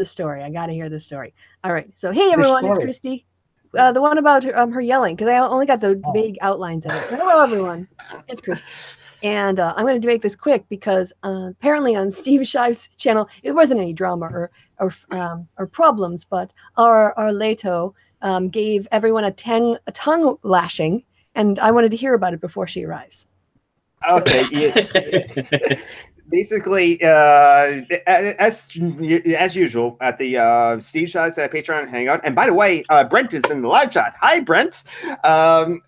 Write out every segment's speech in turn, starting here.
the story. I got to hear the story. All right. So, hey, Which everyone, it's story? Kristi. The one about her yelling, because I only got the vague outlines of it. So, hello, everyone. It's Kristi. And I'm going to make this quick because apparently on Steve Shive's channel, it wasn't any drama or problems, but our Leto gave everyone a tongue lashing, and I wanted to hear about it before she arrives. Okay. Yeah. Basically, as usual at the Steve Shaw's Patreon Hangout. And by the way, Brent is in the live chat. Hi, Brent.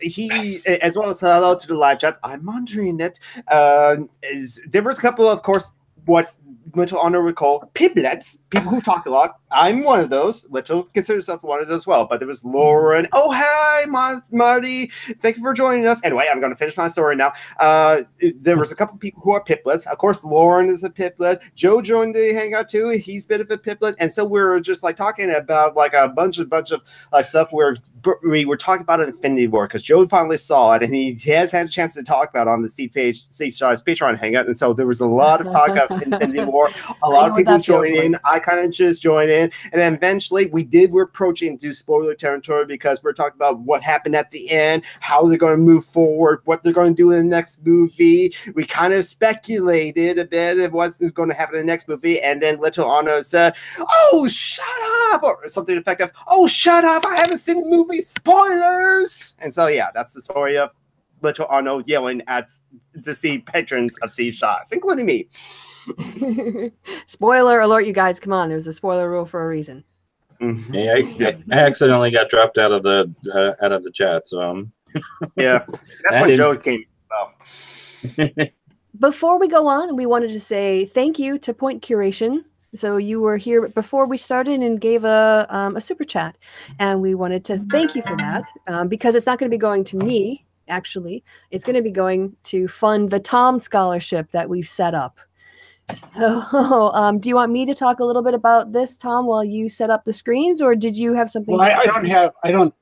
He, as well as hello to the live chat. I'm monitoring it. There was a couple, of course, what Little Honor would call piblets, people who talk a lot. I'm one of those. Little considers himself one of those as well. But there was Lauren. Oh, hi, Marty. Thank you for joining us. Anyway, I'm going to finish my story now. There was a couple people who are piplets. Of course, Lauren is a piplet. Joe joined the Hangout too. He's a bit of a piplet. And so we were just like talking about like a bunch of like stuff where we were talking about Infinity War because Joe finally saw it and he has had a chance to talk about it on the Steve Shaw's Patreon Hangout. And so there was a lot of talk of Infinity War. A lot of people joined in. I kind of just joined in. And then eventually we're approaching to spoiler territory because we're talking about what happened at the end, how they're going to move forward, what they're going to do in the next movie. We kind of speculated a bit of what's going to happen in the next movie. And then Little Anna said, "Oh, shut up," or something effective. "Oh, shut up. I haven't seen the movie. Spoilers." And so, yeah, that's the story of Little Anna yelling at the patrons of Steve Shaw's, including me. Spoiler alert, you guys! Come on, there's a spoiler rule for a reason. Mm-hmm. Yeah, I accidentally got dropped out of the chat. So yeah, that's when Joe came. Before we go on, we wanted to say thank you to Point Curation. So you were here before we started and gave a super chat, and we wanted to thank you for that because it's not going to be going to me. Actually, it's going to be going to fund the Tom Scholarship that we've set up. So, do you want me to talk a little bit about this, Tom, while you set up the screens, or did you have something? Well, I don't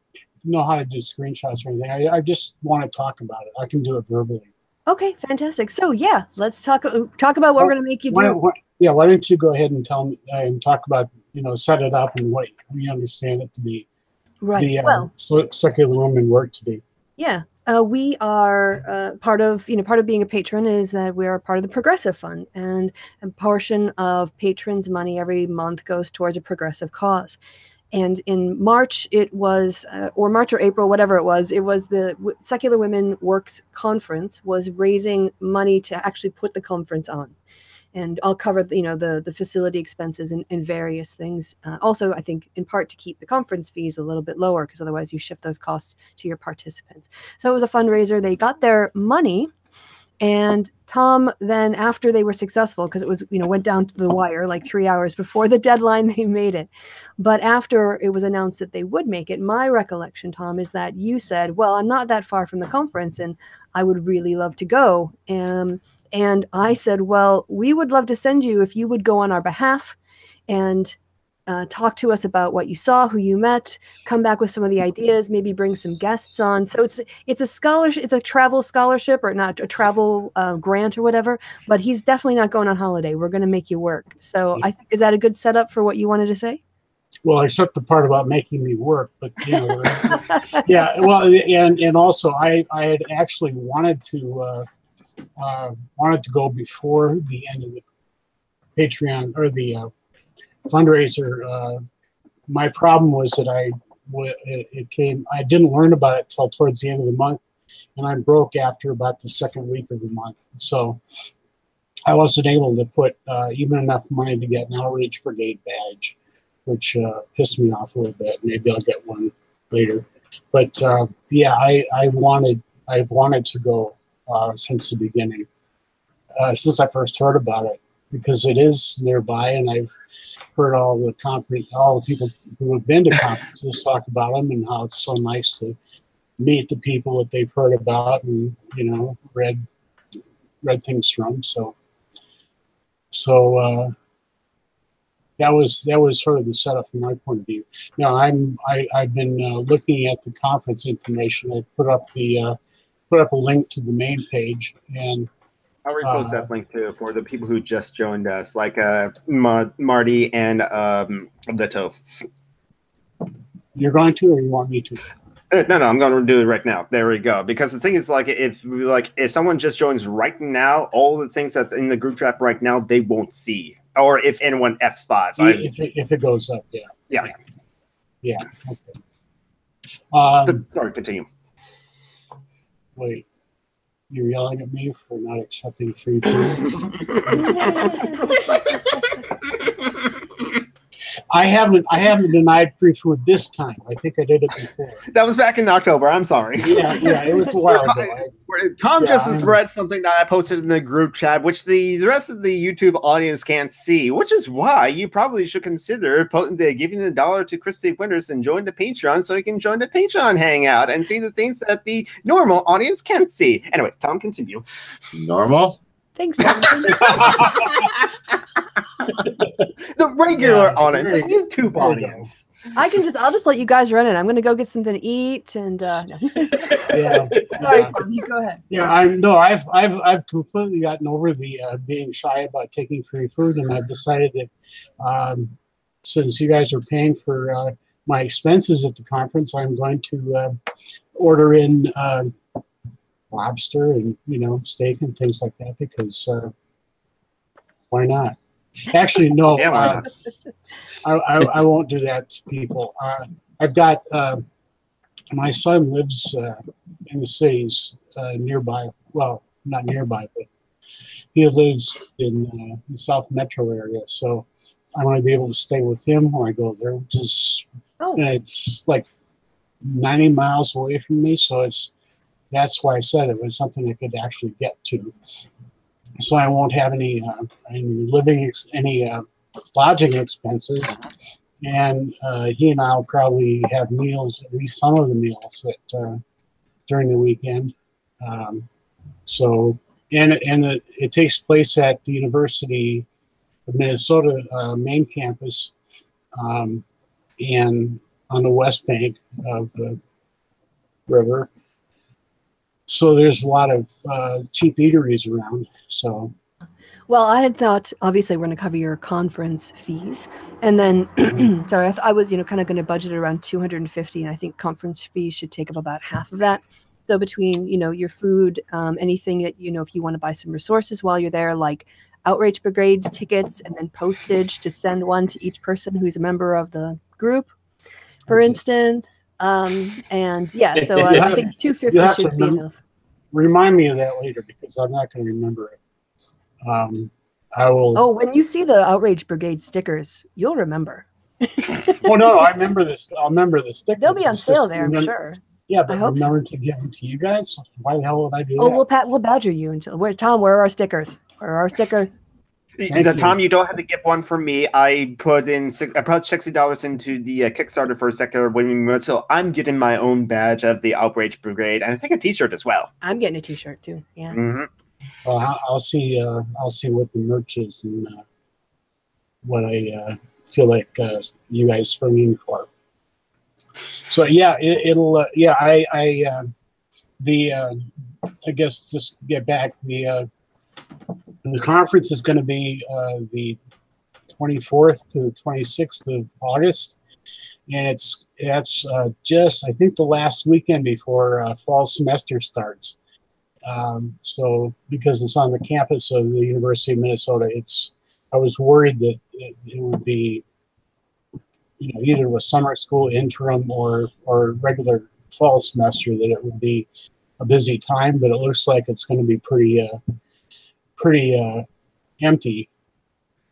know how to do screenshots or anything. I just want to talk about it. I can do it verbally. Okay, fantastic. So, yeah, let's talk about what we're going to make you do. Why don't you go ahead and tell me and talk about, set it up and what we understand it to be. Right. The secular women work to be. Yeah. We are part of being a patron is that we are part of the Progressive Fund, and a portion of patrons' money every month goes towards a progressive cause. And in March, it was, or March or April, whatever it was the Secular Women Works Conference was raising money to actually put the conference on. And I'll cover the facility expenses and various things. Also, I think in part to keep the conference fees a little bit lower because otherwise you shift those costs to your participants. So it was a fundraiser. They got their money, and Tom then, after they were successful, because it was went down to the wire like 3 hours before the deadline, they made it. But after it was announced that they would make it, my recollection, Tom, is that you said, "Well, I'm not that far from the conference, and I would really love to go." And I said, "Well, we would love to send you if you would go on our behalf and talk to us about what you saw, who you met, come back with some of the ideas, maybe bring some guests on." So it's a scholarship, it's a travel scholarship, or not a travel grant or whatever. But he's definitely not going on holiday. We're going to make you work. So I think, is that a good setup for what you wanted to say? Well, except the part about making me work, but yeah. Well, and also I had actually wanted to go before the end of the Patreon or the fundraiser. My problem was that I didn't learn about it till towards the end of the month, and I'm broke after about the second week of the month. So I wasn't able to put even enough money to get an outreach brigade badge, which pissed me off a little bit. Maybe I'll get one later. But yeah, I've wanted to go since the beginning, since I first heard about it, because it is nearby, and I've heard all the people who have been to conferences talk about them and how it's so nice to meet the people that they've heard about and read things from. So that was sort of the setup from my point of view. Now I've been looking at the conference information. I put up a link to the main page, and I'll repost that link too for the people who just joined us, like Marty and Leto. You're going to, or you want me to? No, I'm going to do it right now. There we go. Because the thing is, if someone just joins right now, all the things that's in the group chat right now, they won't see. Or if anyone F5s. If it goes up, yeah. Yeah. Okay. Sorry, continue. Wait. You're yelling at me for not accepting free food? I haven't denied free food this time. I think I did it before. That was back in October. I'm sorry. Yeah, it was a while ago. Tom just has read something that I posted in the group chat, which the rest of the YouTube audience can't see, which is why you probably should consider giving $1 to Kristi Winters and join the Patreon so you can join the Patreon hangout and see the things that the normal audience can't see. Anyway, Tom, continue. Normal? Thanks, Jonathan. The regular audience, the YouTube audience. I'll just let you guys run it. I'm gonna go get something to eat and no. Sorry, Tom, you go ahead. Yeah, I've completely gotten over the being shy about taking free food, and I've decided that since you guys are paying for my expenses at the conference, I'm going to order in lobster and steak and things like that, because why not? Actually, no. Yeah, I won't do that to people. I've got my son lives in the cities nearby. Well, not nearby, but he lives in the South Metro area. So I want to be able to stay with him when I go there, which is it's like 90 miles away from me. So that's why I said it was something I could actually get to. So I won't have any lodging expenses, and he and I'll probably have meals, at least some of the meals during the weekend. It takes place at the University of Minnesota main campus, and on the west bank of the river. So there's a lot of cheap eateries around. So, well, I had thought obviously we're going to cover your conference fees, and then sorry, I was kind of going to budget around $250, and I think conference fees should take up about half of that. So between your food, anything that if you want to buy some resources while you're there, like Outrage Brigade's tickets, and then postage to send one to each person who's a member of the group, for instance. And yeah, so I think $250 should be enough. Remind me of that later, because I'm not going to remember it. I will. Oh, when you see the Outrage Brigade stickers, you'll remember. Oh no, I remember this. I'll remember the stickers. They'll be on sale there, I'm sure. Yeah, but remember to give them to you guys. Why the hell would I do that? Oh, we'll badger you until. Tom, where are our stickers? Where are our stickers? Tom, you don't have to get one from me. I put $60 into the Kickstarter for a second winning mode, so I'm getting my own badge of the Outrage Brigade, and I think a T-shirt as well. I'm getting a T-shirt too. Yeah. Mm-hmm. Well, I'll see what the merch is and what I feel like you guys swinging for. So yeah, I guess just get back the conference is going to be the 24th to the 26th of August, and that's just I think the last weekend before fall semester starts. So because it's on the campus of the University of Minnesota, I was worried that it would be either a summer school interim or regular fall semester, that it would be a busy time, but it looks like it's going to be pretty empty.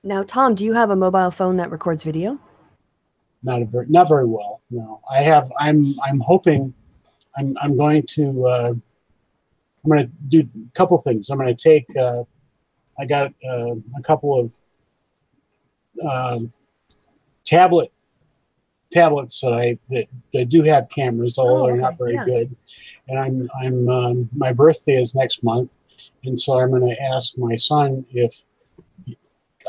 Now, Tom, do you have a mobile phone that records video? Not very well. No, I have. I'm hoping. I'm going to do a couple things. I'm going to take. I got a couple of tablets that do have cameras, although they're not very good. And I'm my birthday is next month. And so I'm going to ask my son if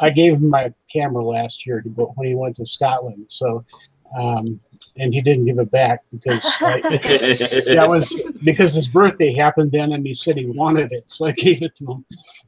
I gave him my camera last year when he went to Scotland. So And he didn't give it back because that was because his birthday happened then, and he said he wanted it, so I gave it to him.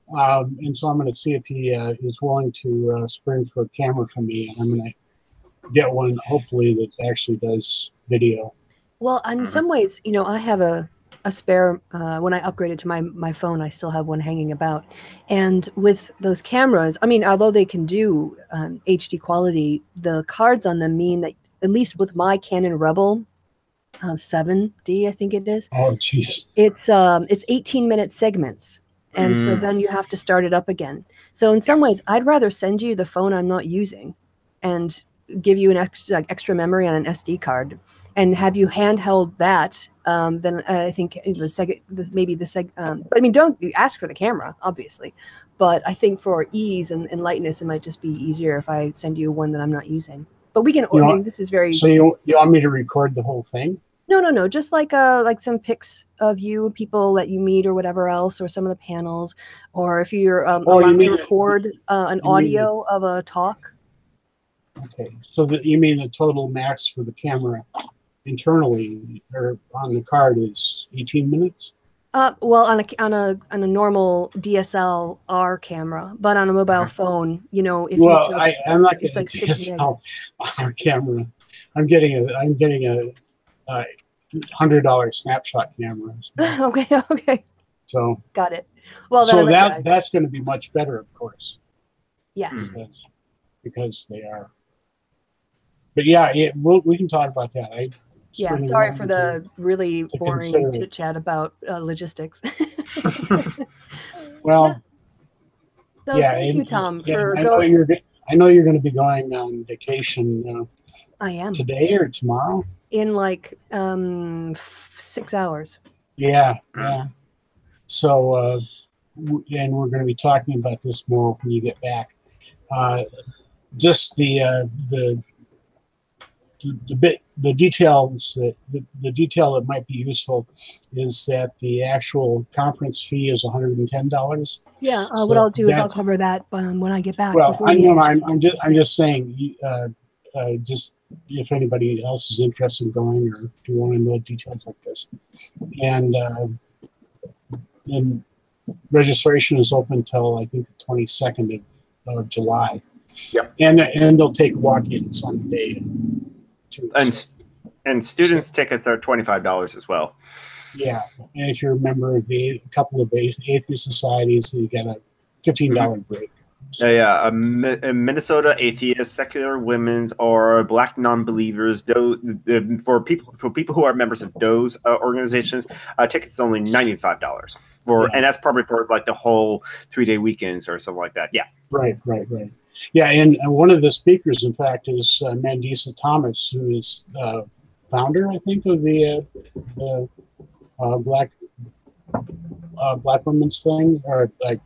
And so I'm going to see if he is willing to spring for a camera from me, and I'm going to get one, hopefully, that actually does video. Well, in some ways, you know, I have a spare. When I upgraded to my phone, I still have one hanging about. And with those cameras, I mean, although they can do HD quality, the cards on them mean that, at least with my Canon Rebel 7D, I think it is. Oh, jeez. It's 18-minute segments. And so then you have to start it up again. So in some ways, I'd rather send you the phone I'm not using and give you an extra memory on an SD card and have you handheld that. Then I think but I mean, don't ask for the camera, obviously. But I think for ease and lightness, it might just be easier if I send you one that I'm not using. But we can. I mean, this is very. So you want me to record the whole thing? No. Just like some pics of you, people that you meet, or whatever else, or some of the panels, or if you're allowed to record an audio of a talk. Okay, so you mean the total max for the camera internally or on the card is 18 minutes? Well, on a normal DSLR camera, but on a mobile phone, you know, if I'm not getting a DSLR camera. I'm getting a $100 snapshot camera. So. Okay. So got it. Well, so that's going to be much better, of course. Yes. Because they are. But yeah, we can talk about that. Sorry for the really boring chit chat about logistics. Well, so thank you, Tom, for going. I know you're going to be going on vacation. I am today or tomorrow. In like 6 hours. Yeah. So, and we're going to be talking about this more when you get back. Just the details the detail that might be useful is that the actual conference fee is $110. Yeah. So what I'll do is I'll cover that when I get back. Well, I'm just saying. Just if anybody else is interested in going, or if you want to know details like this, and registration is open until I think the 22nd of July. Yep. And they'll take walk-ins on the day too. And students' tickets are $25 as well. Yeah, and if you're a member of a couple of atheist societies, you get a $15 break. So. Yeah, Minnesota Atheists, Secular Women's, or Black Non-Believers. For people who are members of those organizations, tickets only $95 and that's probably for like the whole 3-day weekends or something like that. Yeah. Right. Yeah, and one of the speakers, in fact, is Mandisa Thomas, who is founder, I think, of the Black Women's thing, or like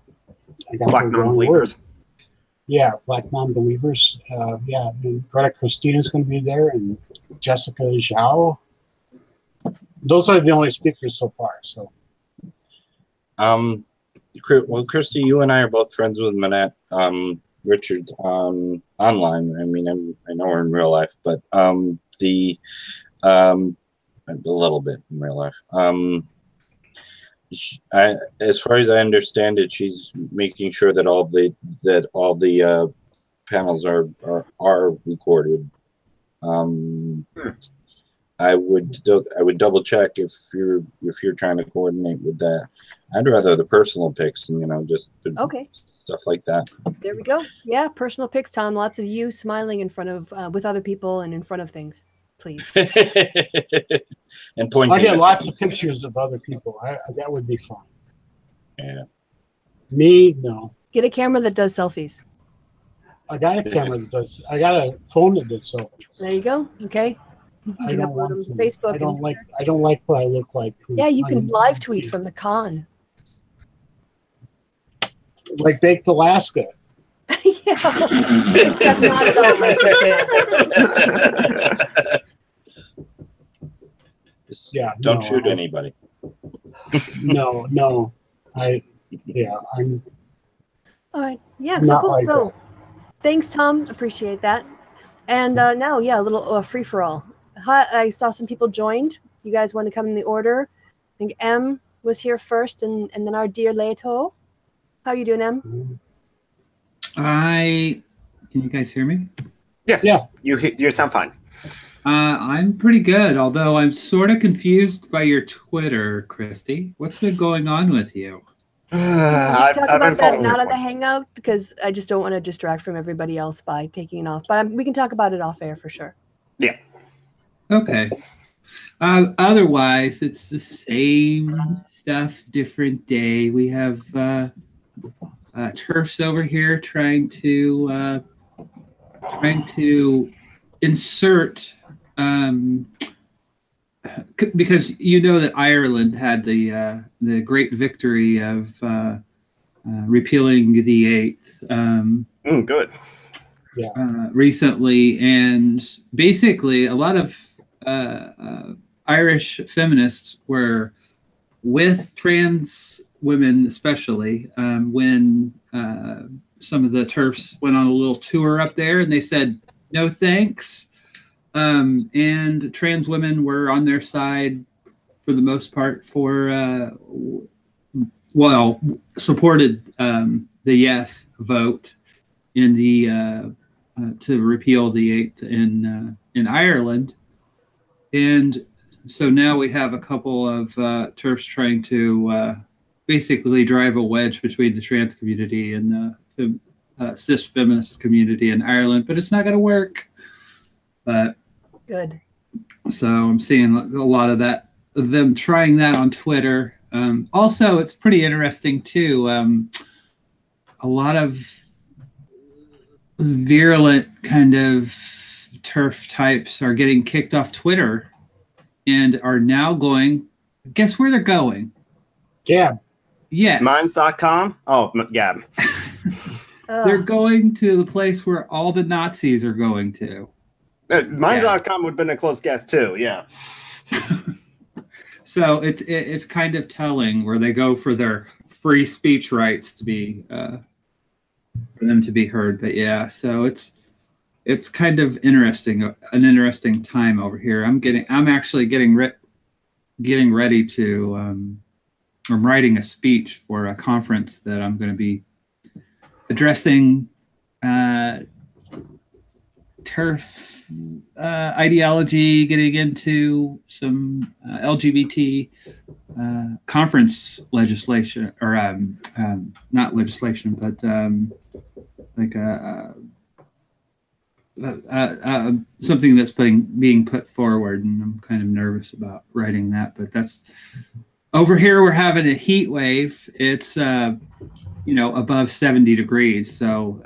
I got Black Non-Believers. Yeah, Black Non-Believers. Yeah, and Greta Christina is going to be there, and Jessica Zhao. Those are the only speakers so far. So, well, Kristi, you and I are both friends with Manette Richards online. I mean, I know her in real life, but a little bit in real life. As far as I understand it, she's making sure that all the panels are recorded. I would double check if you're trying to coordinate with that. I'd rather the personal pics and just stuff like that. There we go. Yeah, personal pics, Tom. Lots of you smiling in front of with other people and in front of things. Please. And pointing. I get lots of pictures of other people. That would be fun. Yeah. Me, no. Get a camera that does selfies. I got a camera that does. I got a phone that does selfies. There you go. Okay. You can upload them to Facebook. I don't like what I look like. Yeah, you can live tweet from the con. Like Baked Alaska. Yeah, except not at all. Yeah, don't shoot anybody. No. I'm. All right. Yeah. So cool. Like so, thanks, Tom. Appreciate that. And now, yeah, a little free for all. I saw some people joined. You guys want to come in the order? I think M was here first, and then our dear Leto. How you doing, M? Can you guys hear me? Yes. Yeah. You sound fine. I'm pretty good, although I'm sort of confused by your Twitter, Kristi. What's been going on with you? I've talk been about that following not it on the for- Hangout because I just don't want to distract from everybody else by taking it off. But we can talk about it off air for sure. Yeah. Okay. Otherwise, it's the same stuff, different day. We have turfs over here trying to insert because you know that Ireland had the great victory of repealing the eighth Good. recently, and basically a lot of Irish feminists were with trans women, especially when some of the turfs went on a little tour up there, and they said no thanks. And trans women were on their side for the most part supported the yes vote in the to repeal the eighth in Ireland. And so now we have a couple of turfs trying to basically drive a wedge between the trans community and the cis feminist community in Ireland, but it's not going to work. But Good. so I'm seeing a lot of that, them trying that on Twitter. Also, it's pretty interesting too. A lot of virulent kind of turf types are getting kicked off Twitter and are now going. Guess where they're going? Gab. Yes. Minds.com. Oh, yeah. They're going to the place where all the Nazis are going to. Minds.com would have been a close guess too. Yeah. So it's kind of telling where they go for their free speech rights to be for them to be heard. But yeah, so it's kind of interesting, an interesting time over here. I'm actually getting ready to I'm writing a speech for a conference that I'm going to be addressing turf ideology, getting into some LGBT conference legislation, or not legislation, but like something that's being put forward, and I'm kind of nervous about writing that. But that's over here. We're having a heat wave. It's above 70 degrees, so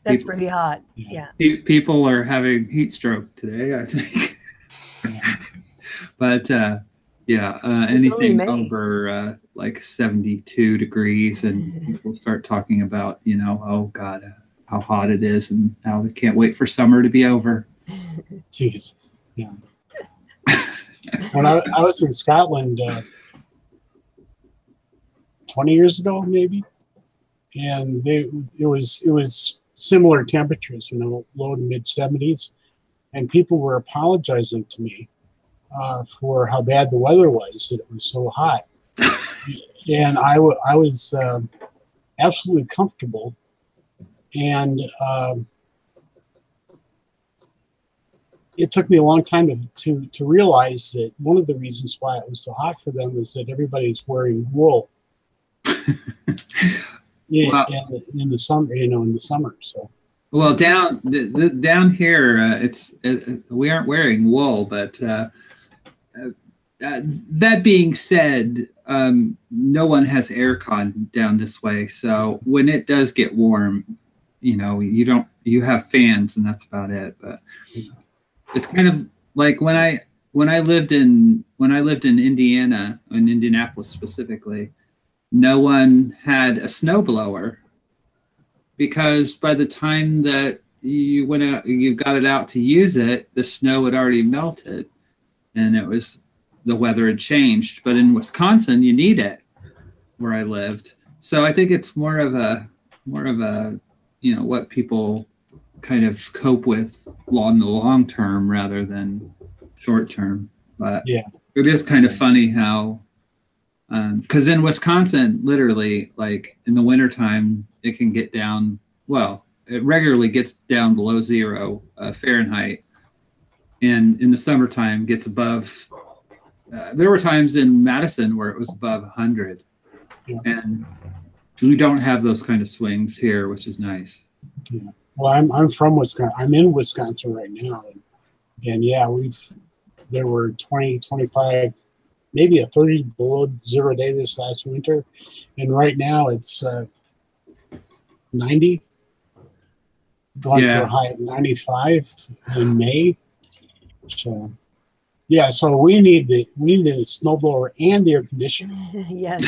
That's pretty hot. Yeah. People are having heat stroke today, I think. But anything over like 72 degrees, and people start talking about, oh God, how hot it is, and how they can't wait for summer to be over. Jesus. Yeah. When I was in Scotland 20 years ago, maybe, and it was similar temperatures, low to mid 70s, and people were apologizing to me for how bad the weather was, that it was so hot. And I was absolutely comfortable. And it took me a long time to realize that one of the reasons why it was so hot for them is that everybody's wearing wool. Yeah, wow. in the summer, in the summer. So, well, down here, we aren't wearing wool, but that being said, no one has aircon down this way. So when it does get warm, you have fans, and that's about it. But it's kind of like when I lived in Indiana, in Indianapolis specifically. No one had a snowblower, because by the time that you got it out to use it, the snow had already melted, and the weather had changed. But in Wisconsin, you need it, where I lived. So I think it's more of a what people kind of cope with on the long term rather than short term. But Yeah. it is kind of funny how, because in Wisconsin, literally, like in the wintertime, it can get down, well, it regularly gets down below 0 Fahrenheit. And in the summertime, gets above, there were times in Madison where it was above 100. Yeah. And we don't have those kind of swings here, which is nice. Yeah. Well, I'm from Wisconsin. I'm in Wisconsin right now. And yeah, there were 20, 25, maybe a 30 below 0 day this last winter. And right now it's 90, going for a high of 95 in May. So yeah, so we need the snowblower and the air conditioner. Yes.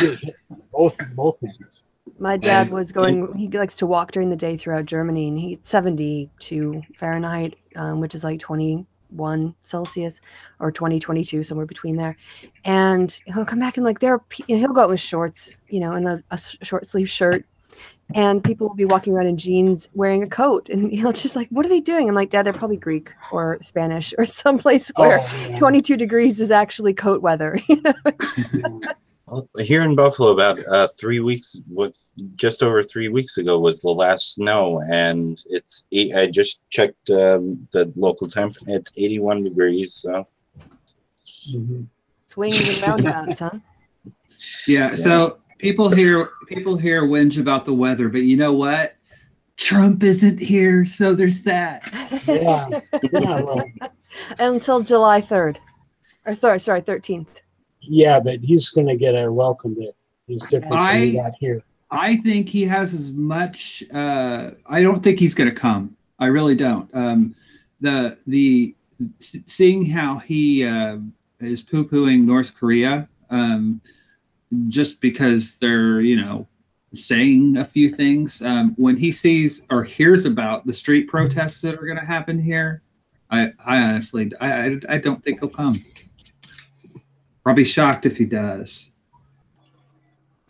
Both ends. My dad was going, he likes to walk during the day throughout Germany, and he's 72 Fahrenheit, which is like 21 Celsius or 22, somewhere between there. And he'll come back and like, he'll go out with shorts, and a short sleeve shirt. And people will be walking around in jeans wearing a coat. And he'll just like, what are they doing? I'm like, Dad, they're probably Greek or Spanish or someplace where 22 degrees is actually coat weather. Well, here in Buffalo, about 3 weeks, just over 3 weeks ago was the last snow, and it's I just checked the local temperature. It's 81 degrees. So swings and roundabouts, huh? Yeah. So people here whinge about the weather, but you know what? Trump isn't here, so there's that. Yeah. Well, until July 3rd, or 13th. Yeah, but he's going to get a welcome that is different than he got here. I think he has as much. I don't think he's going to come. I really don't. The seeing how he is poo-pooing North Korea, just because they're saying a few things. When he sees or hears about the street protests that are going to happen here, I honestly I don't think he'll come. I'll be shocked if he does.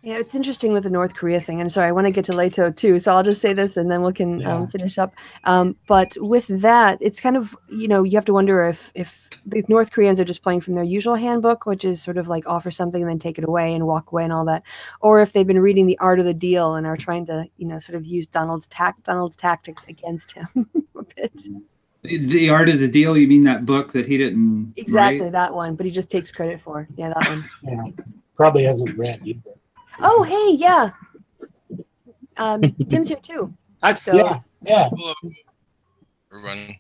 Yeah, it's interesting with the North Korea thing. I'm sorry, I want to get to Leto too, so I'll just say this and then we can finish up. But with that, it's kind of, you have to wonder if the North Koreans are just playing from their usual handbook, which is sort of like offer something and then take it away and walk away and all that, or if they've been reading The Art of the Deal and are trying to, sort of use Donald's tactics against him a bit. The Art of the Deal, you mean that book that he didn't exactly write? That one, but he just takes credit for. Yeah, that one. Yeah, probably hasn't read either. Oh, hey, yeah. Tim's here too. So, yeah. Hello, everyone.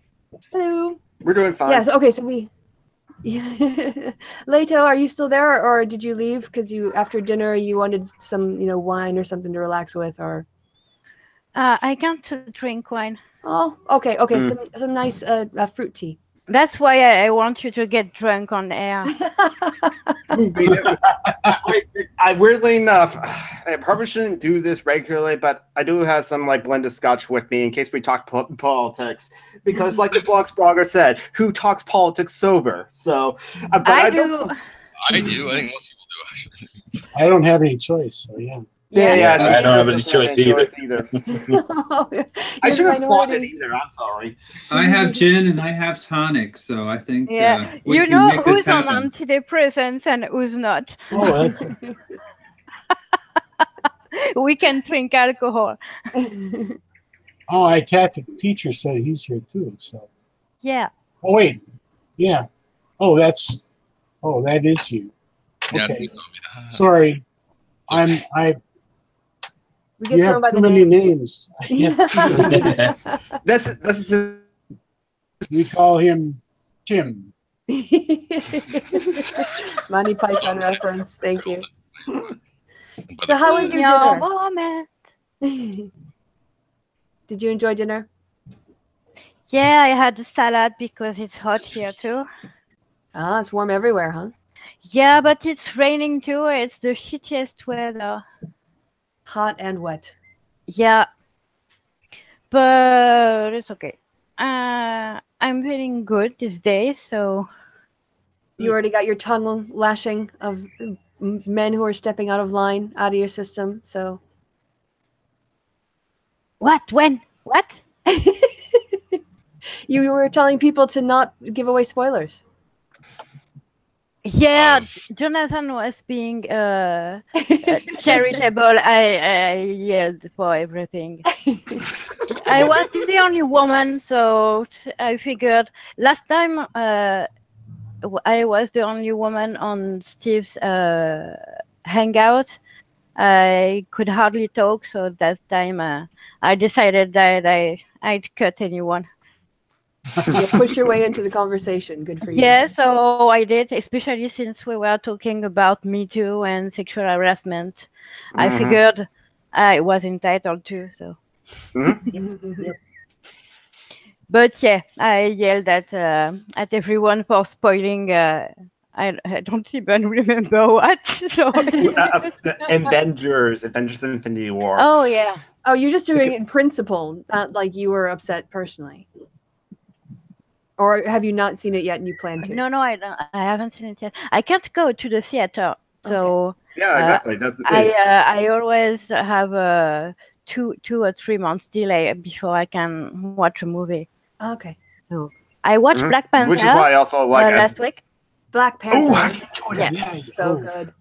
Hello. We're doing fine. Yes. Okay. So we. Leto, are you still there, or did you leave because after dinner you wanted some wine or something to relax with, or? I can't drink wine. Oh, okay. Some nice fruit tea. That's why I want you to get drunk on air. I weirdly enough, I probably shouldn't do this regularly, but I do have some blended scotch with me in case we talk politics. Because, like the blogger said, who talks politics sober? So, but I do. I do. I think most people do. Actually. I don't have any choice. So yeah. Yeah. I don't have any choice either. I should have thought it either. I'm sorry. I have gin and I have tonic, so I think. Yeah, we you can know make this who's on happen. antidepressants and who's not. Oh, that's. We can drink alcohol. Oh, I tactic teacher said he's here too. So. Yeah. Oh wait. Yeah. Oh, that is you. Okay. Yeah, Sorry. okay. We get You thrown have by too the many name. names. This is We call him Tim. Monty Python reference. Thank you. But So how was your Your dinner? moment. Did you enjoy dinner? Yeah, I had a salad because it's hot here too. Ah, it's warm everywhere, huh? Yeah, but it's raining too. It's the shittiest weather. Hot and wet. Yeah, but it's okay. I'm feeling good this day, so You already got your tongue lashing of men who are stepping out of line out of your system. So what? When? What? You were telling people to not give away spoilers. Yeah, Jonathan was being charitable. I yelled for everything. I was the only woman, so I figured last time I was the only woman on Steve's Hangout. I could hardly talk, so that time I decided that I'd cut anyone. You push your way into the conversation. Good for you. Yeah, so I did, especially since we were talking about Me Too and sexual harassment. I figured I was entitled to, so. But yeah, I yelled at everyone for spoiling. I don't even remember what. So. The Avengers Infinity War. Oh yeah. Oh, you're just doing it in principle, not like you were upset personally. Or have you not seen it yet and you plan to? No, I don't. I haven't seen it yet. I can't go to the theater, so Yeah, exactly. That's the I always have a 2 or 3 months delay before I can watch a movie. Okay. So I watched Black Panther, which is why I also like last week. Black Panther. Oh, Yeah. So good.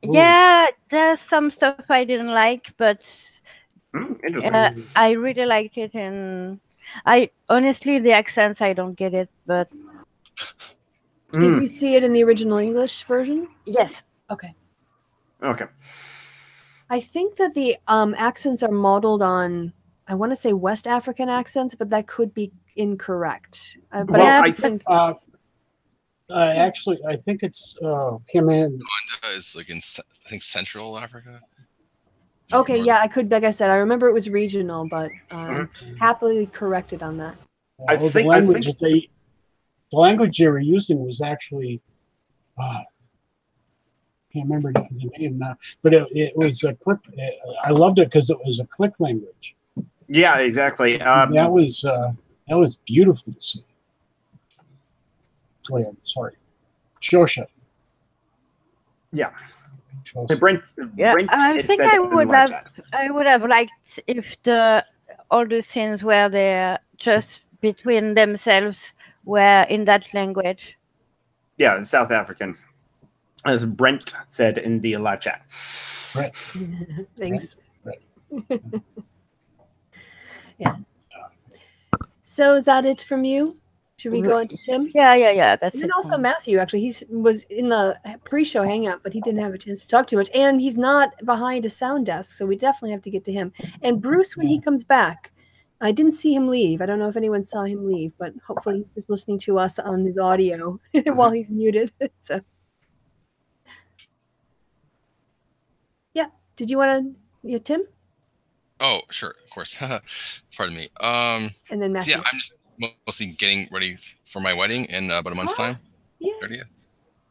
Yeah, there's some stuff I didn't like, but interesting. I really liked it, and I honestly the accents I don't get it, but Did you see it in the original English version? yes. Okay. Okay. I think that the accents are modeled on, I want to say West African accents, but that could be incorrect. But Well, I think Actually, I think it's him in. Rwanda is like in I think Central Africa. okay, yeah, I could, like I said, I remember it was regional, but happily corrected on that. The language they were using was actually, can't remember the name now, but it was a click. I loved it because it was a click language. Yeah, exactly. That was beautiful to see. Oh, yeah, sorry, Shosha. Yeah. Shosha. Brent, I think I would have liked if all the scenes where they're just between themselves were in that language. Yeah, South African, as Brent said in the live chat. Right. Thanks. Right. Yeah. So is that it from you? Should we go into Tim? Yeah. That's And then it. also Matthew, actually, he was in the pre-show hangout, but he didn't have a chance to talk too much. And he's not behind a sound desk, so we definitely have to get to him. And Bruce, when he comes back, I didn't see him leave. I don't know if anyone saw him leave, but hopefully he's listening to us on his audio while he's muted. So, yeah. Did you want to, Tim? Oh, sure, of course. Pardon me. And then Matthew. So yeah, I'm just mostly getting ready for my wedding in about a month's time. Yeah. 30th.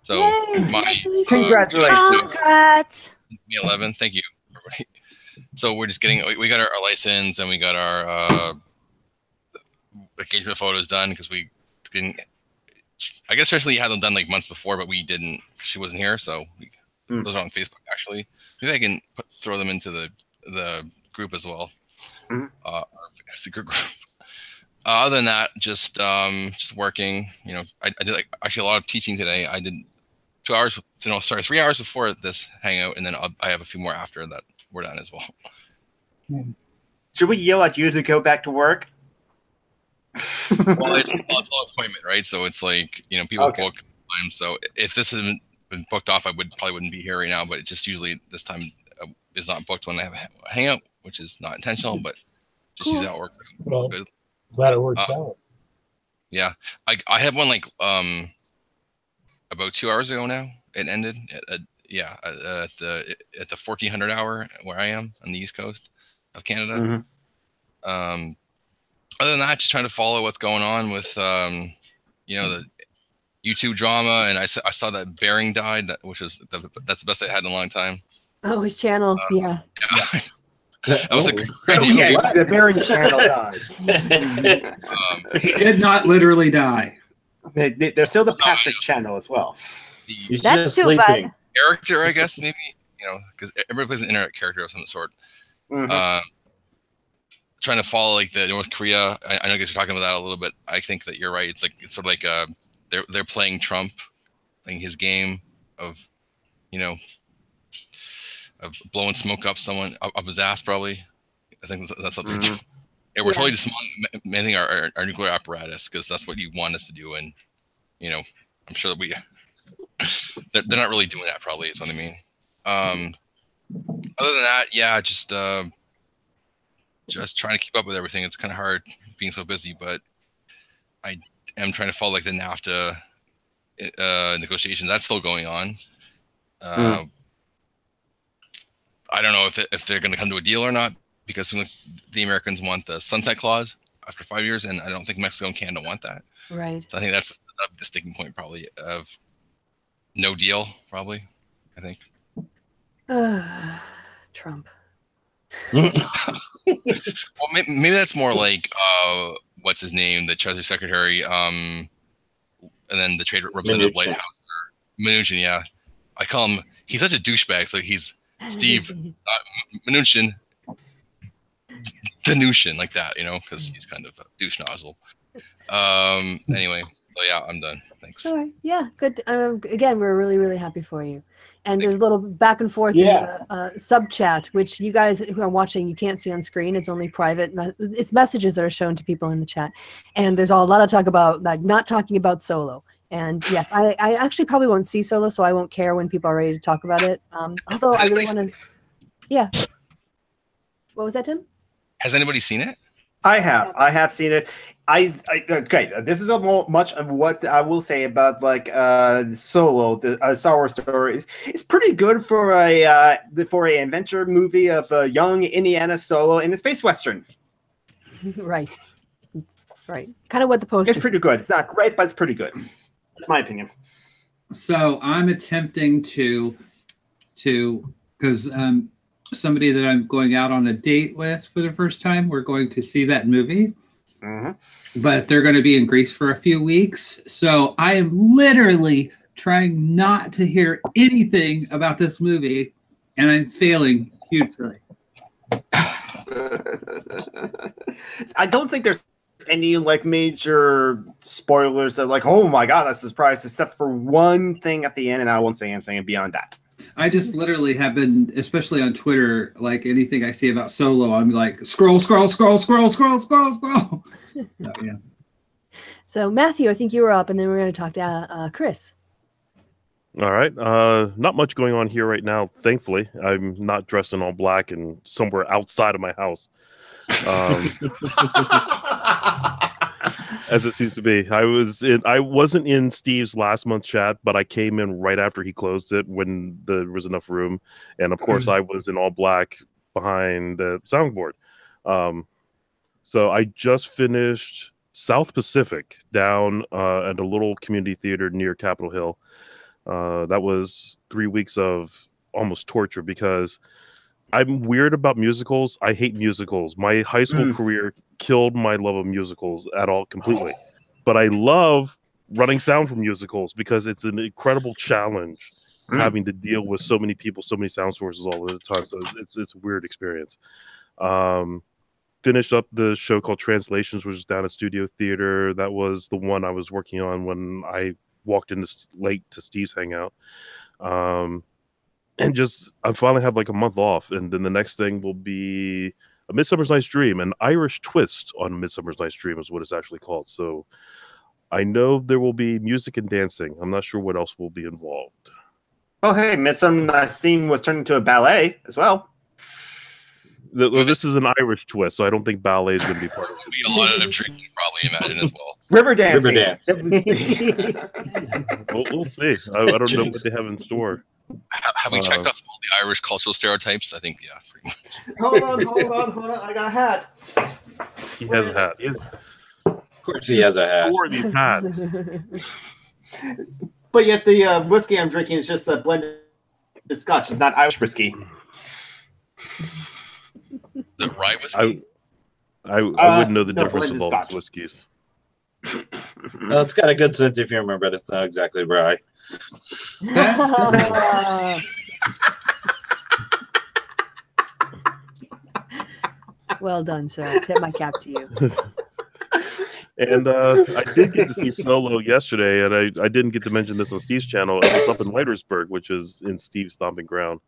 So Yay, my Congratulations. Congrats. Me 11. Thank you, everybody. So we're just getting. We got our license and we got our engagement photos done because we didn't. I guess certainly had them done like months before, but we didn't. She wasn't here, so those are on Facebook actually. Maybe I can throw them into the group as well. Our secret group. Other than that, just working. You know, I did like actually a lot of teaching today. I did 2 hours. 3 hours before this hangout, and then I have a few more after that. We're done as well. Should we yell at you to go back to work? Well, it's an appointment, right? So it's like, you know, people book time. So if this hadn't been booked off, I probably wouldn't be here right now. But it just usually this time is not booked when I have a hangout, which is not intentional, but just use that work. Well, glad it works out. Yeah, I had one like about 2 hours ago now. It ended at the 1400 hour where I am on the East Coast of Canada. Other than that, just trying to follow what's going on with you know, the YouTube drama, and I saw that Bering died, which was that's the best I had in a long time. Oh, his channel, yeah. That was the Bering channel died. He did not literally die. There's still the Patrick channel as well. He's That's just too sleeping. bad. Character, I guess, maybe, you know, because everybody plays an internet character of some sort. Trying trying to follow like the North Korea. I know you guys are talking about that a little bit. I think that you're right. It's like it's sort of like they're playing Trump, playing his game of, you know, of blowing smoke up someone up his ass. Probably, I think that's what they're doing. Yeah, we're totally dismantling our nuclear apparatus because that's what you want us to do, and you know, I'm sure that they're not really doing that. Probably is what I mean. Other than that, yeah, just trying to keep up with everything. It's kind of hard being so busy, but I am trying to follow like the NAFTA negotiations. That's still going on. I don't know if they're going to come to a deal or not, because the Americans want the sunset clause after 5 years, and I don't think Mexico and Canada want that. Right. So I think that's the sticking point, probably, of no deal. Probably, I think. Trump. Well, maybe that's more like what's his name, the Treasury Secretary, and then the Trade Representative White House, Mnuchin. Yeah, I call him. He's such a douchebag. So he's Steve Mnuchin, Danuchin, like that, you know, because he's kind of a douche nozzle. Anyway, so yeah, I'm done. Thanks. All right. Yeah, good. Again, we're really, really happy for you. And there's a little back and forth in the sub chat, which you guys who are watching, you can't see on screen. It's only private. It's messages that are shown to people in the chat. And there's a lot of talk about like not talking about Solo. And yes, I actually probably won't see Solo, so I won't care when people are ready to talk about it. Although I really want to. Yeah. What was that, Tim? Has anybody seen it? I have seen it. Okay. This is much of what I will say about like Solo, the Star Wars story. It's pretty good for a adventure movie of a young Indiana Solo in a space western. Right. Kind of what the poster. It's pretty good. It's not great, but it's pretty good. That's my opinion. So I'm attempting to because somebody that I'm going out on a date with for the first time, we're going to see that movie. But they're going to be in Greece for a few weeks. So I am literally trying not to hear anything about this movie, and I'm failing hugely. I don't think there's any like major spoilers that like, oh my god, that's a surprise, except for one thing at the end, and I won't say anything beyond that. I just literally have been, especially on Twitter, like anything I see about Solo, I'm like, scroll. Yeah. So Matthew, I think you were up, and then we're going to talk to Chris. All right. Not much going on here right now, thankfully. I'm not dressed in all black and somewhere outside of my house. As it seems to be. I wasn't in Steve's last month's chat, but I came in right after he closed it when there was enough room. And of course I was in all black behind the soundboard. So I just finished South Pacific down at a little community theater near Capitol Hill. That was 3 weeks of almost torture because I'm weird about musicals. I hate musicals. My high school career killed my love of musicals completely. But I love running sound for musicals because it's an incredible challenge having to deal with so many people, so many sound sources all the time. So it's a weird experience. Finished up the show called Translations, which was down at Studio Theater. That was the one I was working on when I walked in late to Steve's Hangout. And I finally have like a month off, and then the next thing will be A Midsummer's Night's Dream, an Irish twist on Midsummer's Night's Dream is what it's actually called. So I know there will be music and dancing. I'm not sure what else will be involved. Oh, hey, Midsummer Night's Dream was turned into a ballet as well. This is an Irish twist, so I don't think ballet is going to be part of it. There'll be a lot of drinking, probably, imagine, as well. River dancing. We'll see. I don't know what they have in store. Have we checked off all the Irish cultural stereotypes? I think, yeah, pretty much. Hold on. I got a hat. He has a hat. Of course he has a hat. 4 of these hats. But yet the whiskey I'm drinking is just a blended Scotch. It's not Irish whiskey. The rye whiskey? I wouldn't know the difference of all these whiskeys. Well, it's got a good sense of humor, but it's not exactly rye. Well done, sir. Tip my cap to you. And I did get to see Solo yesterday, and I didn't get to mention this on Steve's channel. It's up in Whitersburg, which is in Steve's stomping ground.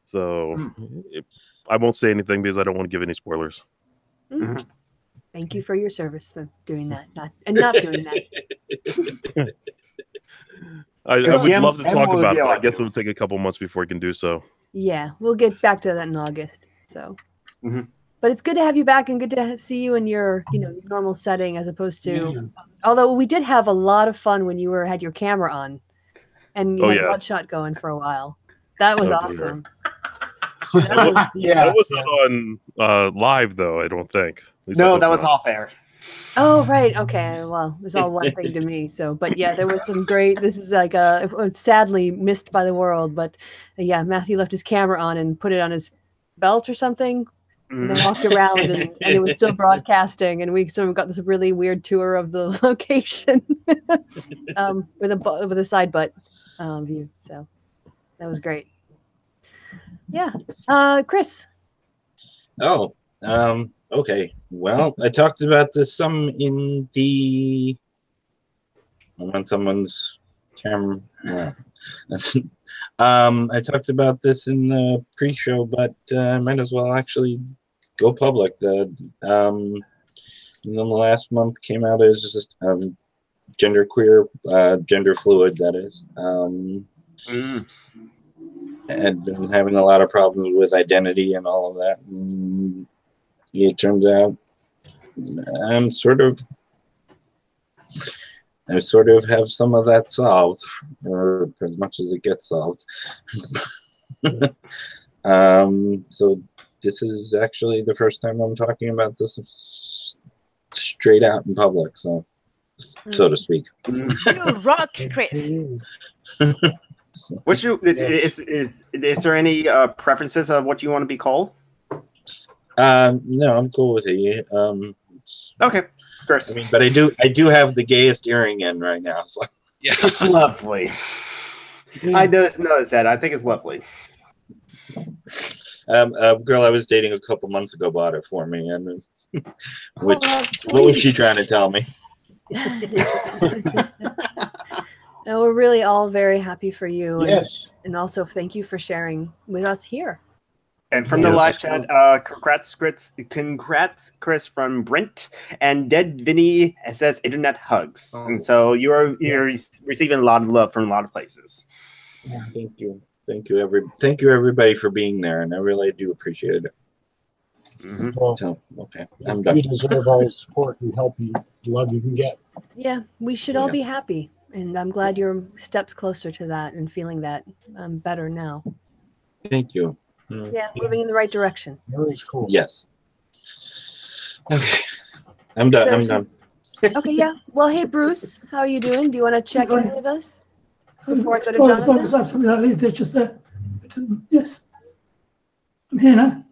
So I won't say anything because I don't want to give any spoilers. Mm. Thank you for your service, though, doing that, not doing that. I would love to talk about it, but I guess it would take a couple months before I can do so. Yeah, we'll get back to that in August. So, but it's good to have you back and good to see you in your, normal setting as opposed to. Although we did have a lot of fun when you had your camera on, and you had Bloodshot going for a while. That was awesome. That wasn't on live though. I don't think. No, that was off air. Oh, right. Okay. Well, it's all one thing to me. So, but yeah, there was some great. This is like sadly missed by the world, but yeah, Matthew left his camera on and put it on his belt or something, and then walked around, and it was still broadcasting. And we sort of got this really weird tour of the location with a side butt view. So that was great. Yeah, Chris. Oh, okay. Well, I talked about this some in the when someone's camera. Yeah. I talked about this in the pre-show, but I might as well actually go public. The last month came out as just genderqueer, gender fluid. That is. And been having a lot of problems with identity and all of that. And it turns out I sort of have some of that solved, or as much as it gets solved. So this is actually the first time I'm talking about this straight out in public, so to speak. You rock, Chris. What's your is there any preferences of what you want to be called? No, I'm cool with it. Okay, Chris. I mean, but I do have the gayest earring in right now. So yeah, it's lovely. I just noticed that. I think it's lovely. A girl I was dating a couple months ago bought it for me, and what was she trying to tell me? And we're really all very happy for you. Yes. And also thank you for sharing with us here. And from the live chat, congrats, Chris from Brent, and Dead Vinny says internet hugs. And so you're receiving a lot of love from a lot of places. Yeah, thank you everybody for being there, and I really do appreciate it. Well, so, okay, I'm done. You deserve all the support and help and love you can get. Yeah, we should all be happy. And I'm glad you're steps closer to that and feeling that better now. Thank you. Yeah, moving in the right direction. Very cool. Yes. Okay. I'm done. I'm done. Okay, yeah. Well, hey, Bruce, how are you doing? Do you want to check in with us before I go to Jonathan? Absolutely, I leave this just there. Yes. I'm here now.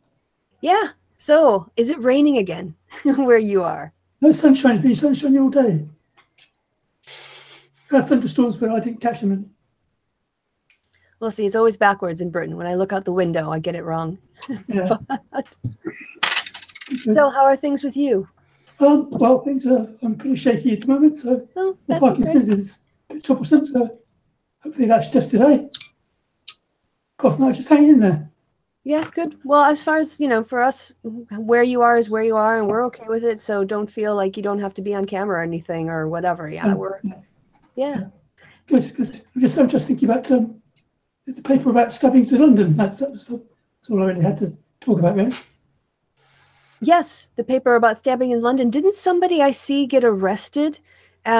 Yeah. So, is it raining again where you are? No sunshine. It's been sunshiny all day. I had thunderstorms, but I didn't catch them. Well, see, it's always backwards in Britain. When I look out the window, I get it wrong. Yeah. So, how are things with you? Well, things are. I'm pretty shaky at the moment, so the Parkinson's is a bit troublesome. So hopefully that's just today. Apart from that, just hanging in there. Yeah, good. Well, as far as for us, where you are is where you are, and we're okay with it. So don't feel like you don't have to be on camera or anything or whatever. Yeah, Yeah. Good. I'm just thinking about the paper about stabbings in London. That's all I really had to talk about, really. Yes, the paper about stabbing in London. Didn't somebody I see get arrested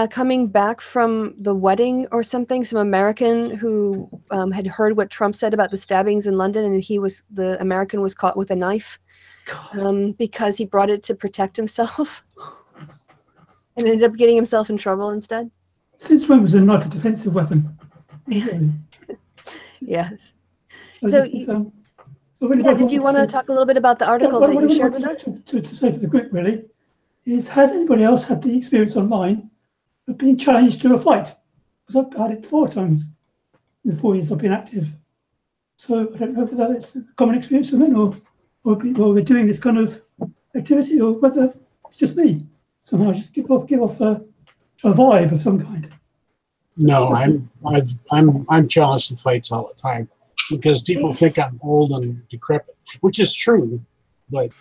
coming back from the wedding or something? Some American who had heard what Trump said about the stabbings in London, and the American was caught with a knife because he brought it to protect himself and ended up getting himself in trouble instead. Since when was a knife a defensive weapon? Yeah. Yes. So, did you want to talk a little bit about the article that you shared with us? To say for the group, really, has anybody else had the experience online of being challenged to a fight? Because I've had it 4 times in the 4 years I've been active. So I don't know whether that's a common experience for men or we're doing this kind of activity, or whether it's just me. Somehow, just give off a vibe of some kind. No, I'm challenged to fights all the time because people think I'm old and decrepit, which is true. But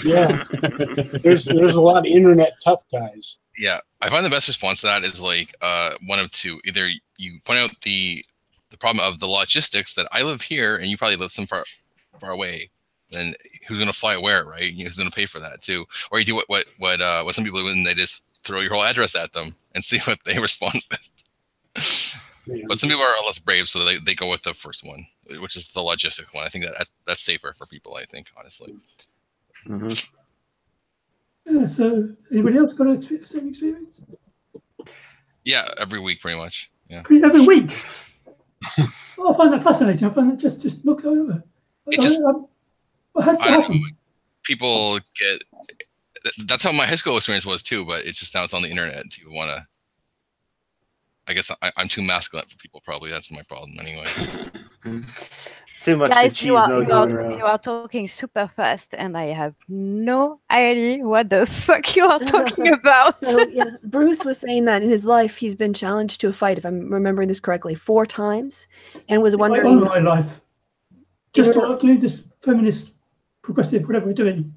yeah, there's a lot of internet tough guys. Yeah, I find the best response to that is like one of two. Either you point out the problem of the logistics that I live here and you probably live some far away, then who's gonna fly where, right? Who's gonna pay for that too? Or you do what some people do and they just throw your whole address at them and see what they respond with. Yeah. But some people are less brave, so they go with the first one, which is the logistic one. I think that's safer for people. I think, honestly. Mm-hmm. Yeah, so anybody else got the same experience? Yeah, every week, pretty much. Yeah. Every week. I find that fascinating. I find that just look over. It just, how does that happen? People get. That's how my high school experience was too, but it's just now it's on the internet. Do you want to? I guess I'm too masculine for people. Probably that's my problem anyway. Too much Guys, you machismo. are talking super fast, and I have no idea what the fuck you are talking about. So yeah, Bruce was saying that in his life he's been challenged to a fight, if I'm remembering this correctly, 4 times, and was wondering. Like online life, just doing this feminist, progressive, whatever we're doing,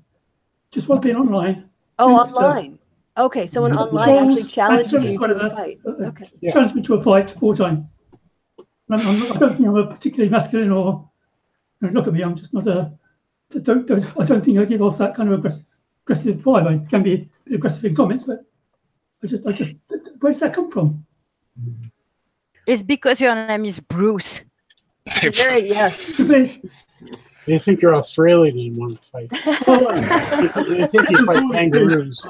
just while being online. Oh, online. Okay, someone online actually challenges you to a fight. Okay, challenged me to a fight 4 times. I don't think I'm a particularly masculine or. Look at me. I'm just not a. I don't think I give off that kind of aggressive vibe. I can be a bit aggressive in comments, but I just. Where does that come from? It's because your name is Bruce. Yes. They think you're Australian and want to fight. They think you fight kangaroos.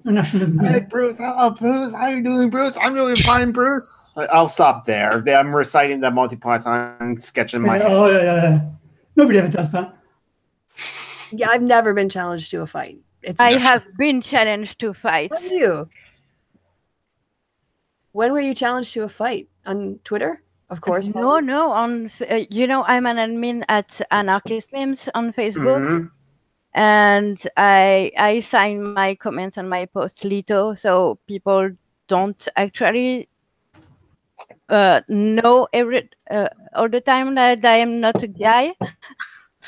Nationalism. Hey, Bruce. Hello, Bruce. How you doing, Bruce? I'm doing fine, Bruce. I'll stop there. I'm reciting the Monty Python sketch in my head. Oh, yeah. Nobody ever does that. Yeah, I've never been challenged to a fight. I have been challenged to fight. Have you? When were you challenged to a fight? On Twitter? Of course. No. On I'm an admin at Anarchist Memes on Facebook. Mm-hmm. And I sign my comments on my post Lito, so people don't actually know all the time that I am not a guy.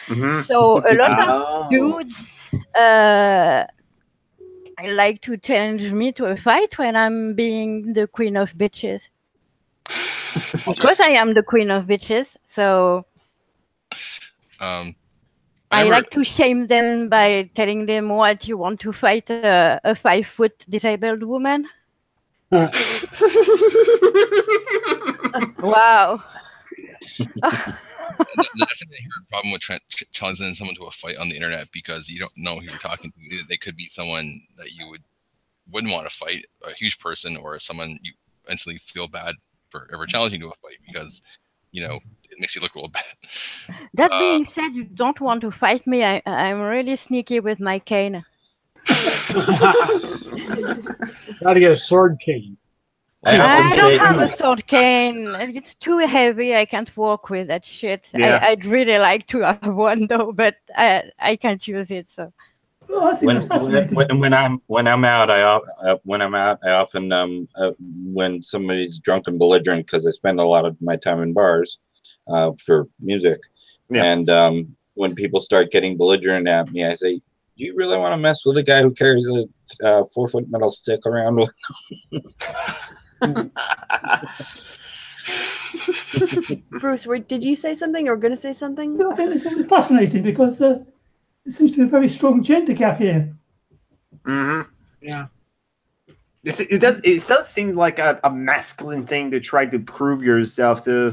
Mm-hmm. So a lot of dudes I like to challenge me to a fight when I'm being the queen of bitches. Because I am the queen of bitches, so I like to shame them by telling them what you want to fight a 5-foot disabled woman. Wow. That's a problem with challenging someone to a fight on the internet because you don't know who you're talking to. They could be someone that you wouldn't want to fight, a huge person, or someone you instantly feel bad for ever challenging to a fight because, it makes you look real bad. That being said, you don't want to fight me. I'm really sneaky with my cane. Gotta get a sword cane. I don't have a sword cane. It's too heavy. I can't walk with that shit. Yeah. I'd really like to have one though, but I can't use it. So when I'm out, I often when somebody's drunk and belligerent, because I spend a lot of my time in bars for music, and when people start getting belligerent at me, I say, "Do you really want to mess with a guy who carries a 4-foot metal stick around with him?" Bruce, did you say something or going to say something? I think this is fascinating because there seems to be a very strong gender gap here. Mm-hmm. Yeah. It does seem like a masculine thing to try to prove yourself to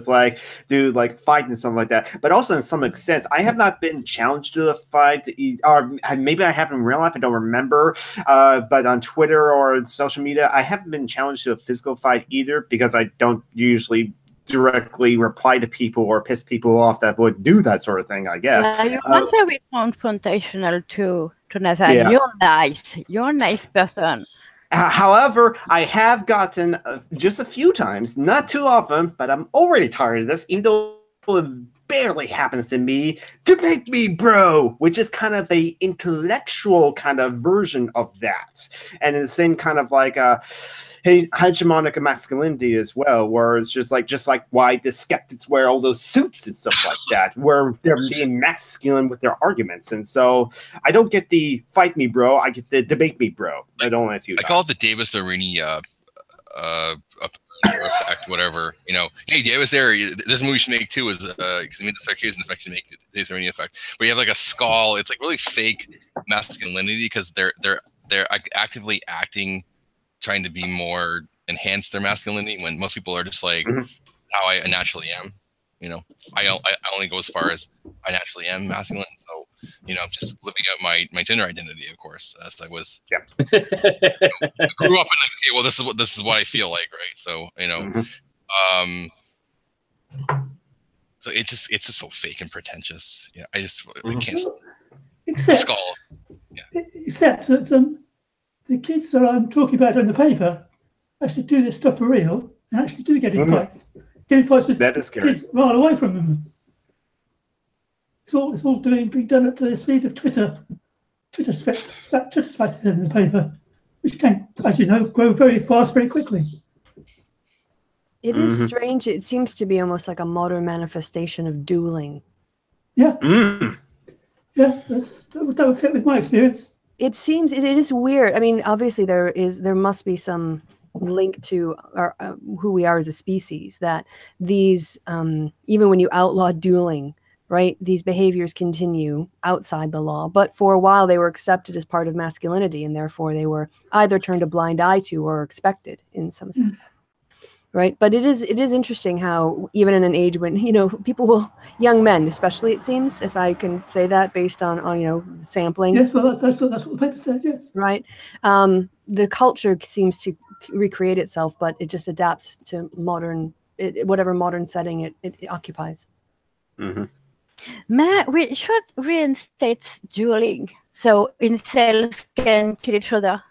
do fight and something like that. But also in some extent, I have not been challenged to a fight, or maybe I have in real life. I don't remember. But on Twitter or social media, I haven't been challenged to a physical fight either because I don't usually directly reply to people or piss people off that would do that sort of thing, I guess. You're not very confrontational to Nathan. Yeah. You're a nice person. However, I have gotten just a few times, not too often, but I'm already tired of this, even though barely happens to me, debate me, bro, which is kind of a intellectual kind of version of that, and the same kind of like hegemonic masculinity as well, where it's just like why the skeptics wear all those suits and stuff like that, where they're being masculine with their arguments. And so I don't get the fight me, bro. I get the debate me, bro. I don't want a few. I call it the Davis Arini effect, whatever. You know, hey, Davis, this movie should make too, is because he made the sarcasm effect to make the Davis Arini effect. But you have like a skull. It's like really fake masculinity because they're actively acting, trying to be more enhance their masculinity when most people are just like how I naturally am. You know, I only go as far as I naturally am masculine. So, you know, I'm just living out my gender identity, of course, as I was. Yeah. You know, I grew up in like, okay, well, this is what I feel like, right? So, you know, so it's just so fake and pretentious. Yeah, I can't. Except, skull. Yeah. Except that the kids that I'm talking about in the paper actually do this stuff for real and actually do get in fights. Get in fights with kids right away from them. It's all being done at the speed of Twitter spaces in the paper, which can, as you know, grow very fast, very quickly. It is strange. It seems to be almost like a modern manifestation of dueling. Yeah. Yeah, that would fit with my experience. It seems it is weird. I mean, obviously there must be some link to who we are as a species, that these even when you outlaw dueling, right, these behaviors continue outside the law, but for a while they were accepted as part of masculinity, and therefore they were either turned a blind eye to or expected in some sense. Right, but it is interesting how even in an age when, you know, young men especially, it seems, if I can say that based on you know, sampling. Yes, well that's what the paper said. Yes. Right. The culture seems to recreate itself, but it just adapts to whatever modern setting it occupies. We should reinstate dueling so incels can kill each other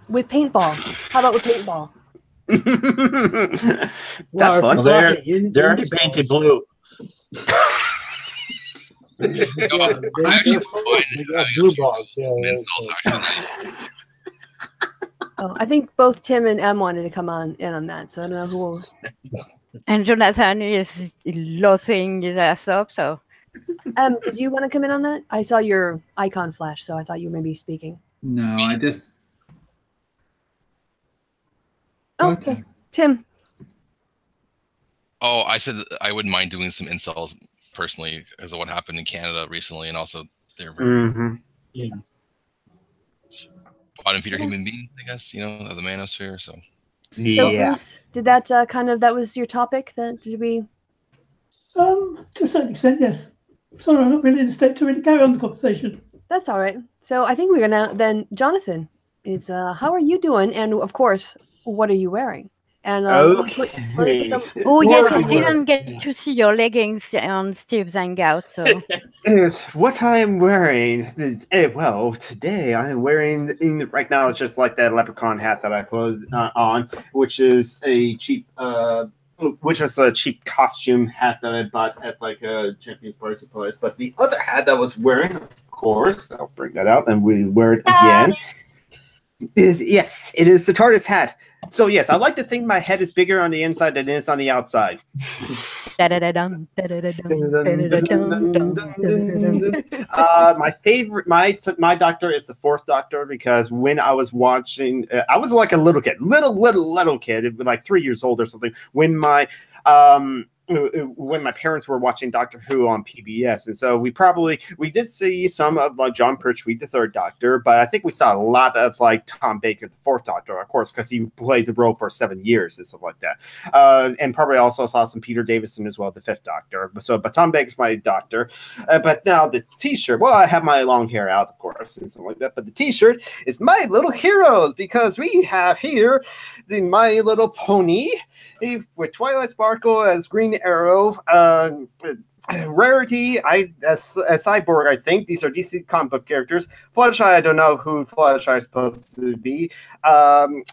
with paintball. How about with paintball? That's fun. Well, they're already painted blue. They got blue balls. Oh, I think both Tim and Em wanted to come in on that, so I don't know who will. And Jonathan is loathing his ass up, so. Did you want to come in on that? I saw your icon flash, so I thought you may be speaking. No, I just. Oh, okay. Tim. Oh, I said I wouldn't mind doing some incels personally because of what happened in Canada recently, and also they're very bottom feeder human beings, I guess, you know, of the manosphere. So Bruce, did that that was your topic? Did we? To a certain extent, yes. Sorry, I'm not really in a state to really carry on the conversation. That's all right. So I think we're gonna then, Jonathan. It's how are you doing? And of course, what are you wearing? And oh yes, I didn't get to see your leggings on Steve's Hangout. So is what I'm wearing. Well, today I'm wearing right now. It's just like that leprechaun hat that I put on, which is a cheap costume hat that I bought at like a Champions Party Supplies. But the other hat that I was wearing, of course, I'll bring that out and we wear it again. It is the TARDIS hat. So yes, I like to think my head is bigger on the inside than it is on the outside. My favorite, my doctor is the Fourth Doctor, because when I was watching, I was like a little kid, little kid, like 3 years old or something, when my parents were watching Doctor Who on PBS, and so we did see some of like John Pertwee, the Third Doctor, but I think we saw a lot of like Tom Baker, the Fourth Doctor, of course, because he played the role for 7 years and stuff like that, and probably also saw some Peter Davison as well, the Fifth Doctor. But Tom Baker's my doctor. But now the T-shirt, well, I have my long hair out, of course, and stuff like that. But the T-shirt is My Little Heroes, because we have here the My Little Pony with Twilight Sparkle as Green Arrow, Rarity, as Cyborg, I think these are DC comic book characters. Fluttershy, I don't know who Fluttershy is supposed to be.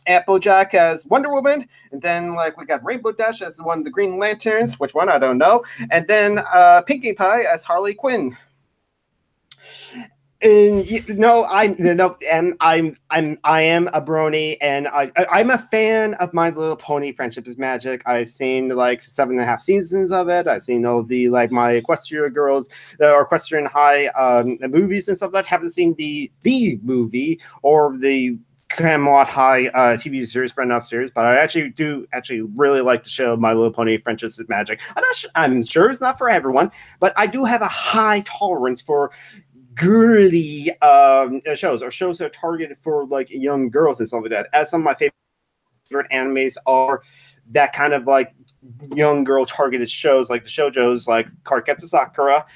Applejack as Wonder Woman, and then like we got Rainbow Dash as one of the Green Lanterns, which one I don't know, and then Pinkie Pie as Harley Quinn. And I am a brony, and I'm a fan of My Little Pony: Friendship is Magic. I've seen like 7.5 seasons of it. I've seen all the like my Equestria Girls or Equestrian High movies and stuff. That haven't seen the movie or the Camelot High TV series, spin-off series, but I do really like the show My Little Pony: Friendship is Magic. I'm sure it's not for everyone, but I do have a high tolerance for girly shows or shows that are targeted for like young girls and stuff like that. As some of my favorite animes are that kind of like young girl targeted shows, like the shoujos, like Cardcaptor Sakura,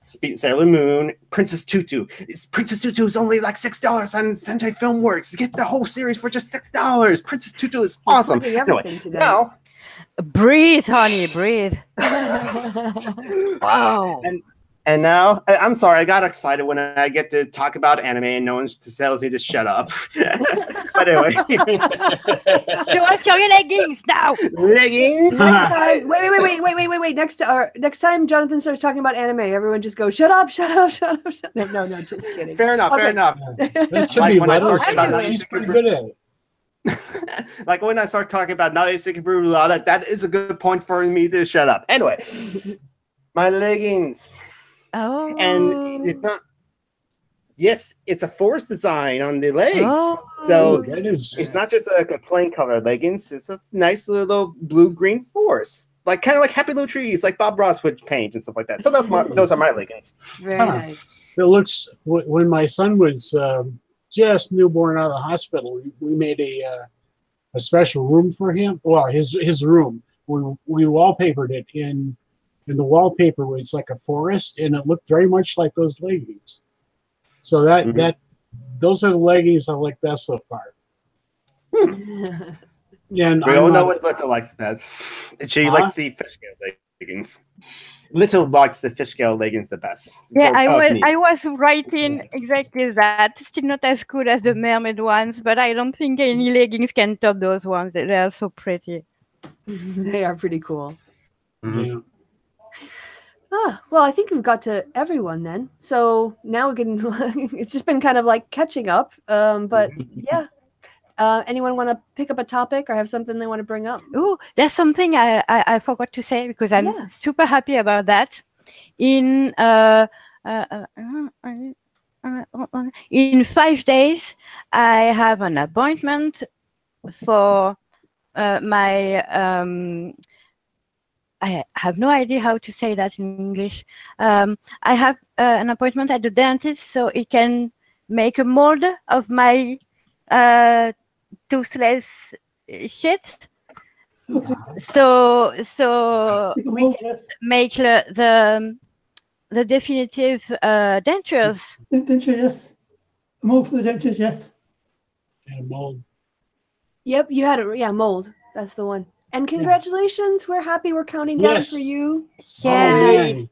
Sailor Moon, Princess Tutu. Princess Tutu is only like $6 on Sentai Filmworks. Get the whole series for just $6. Princess Tutu is awesome. Anyway, now breathe, honey, breathe. Wow. And now, I'm sorry, I got excited when I get to talk about anime and no one tells me to shut up. But anyway. Show your leggings now. Leggings? Next time, wait. Next time Jonathan starts talking about anime, everyone just go, shut up. No, just kidding. Fair enough. That should be when I start letters. about She's pretty good at it. like when I start talking about Nade Sekiburu, that is a good point for me to shut up. Anyway, my leggings. Oh. And it's not. Yes, it's a forest design on the legs. Oh. So it's not just a plain color leggings. It's a nice little blue-green forest. Like kind of like happy little trees, like Bob Ross would paint and stuff like that. So those are my leggings. Very nice. It looks, when my son was just newborn out of the hospital, we made a special room for him. Well, his room. We wallpapered it in. And the wallpaper was like a forest, and it looked very much like those leggings. So those are the leggings I like best so far. And we all know what Little likes best. She likes the fish scale leggings. Little likes the fish scale leggings the best. Yeah, I was writing exactly that. Still not as good as the mermaid ones, but I don't think any leggings can top those ones. They are so pretty. They are pretty cool. Yeah. Well, I think we've got to everyone then. So now we can. It's just been kind of like catching up. But yeah. Anyone want to pick up a topic or have something they want to bring up? Oh, there's something I forgot to say because I'm super happy about that. In 5 days, I have an appointment for my. I have no idea how to say that in English. I have an appointment at the dentist so he can make a mold of my toothless shit. So we can make the definitive dentures. Denture, yes. A mold for the dentures, yes. And mold. Yep, you had it. Yeah, mold. That's the one. And congratulations, we're happy we're counting down for you. Yeah.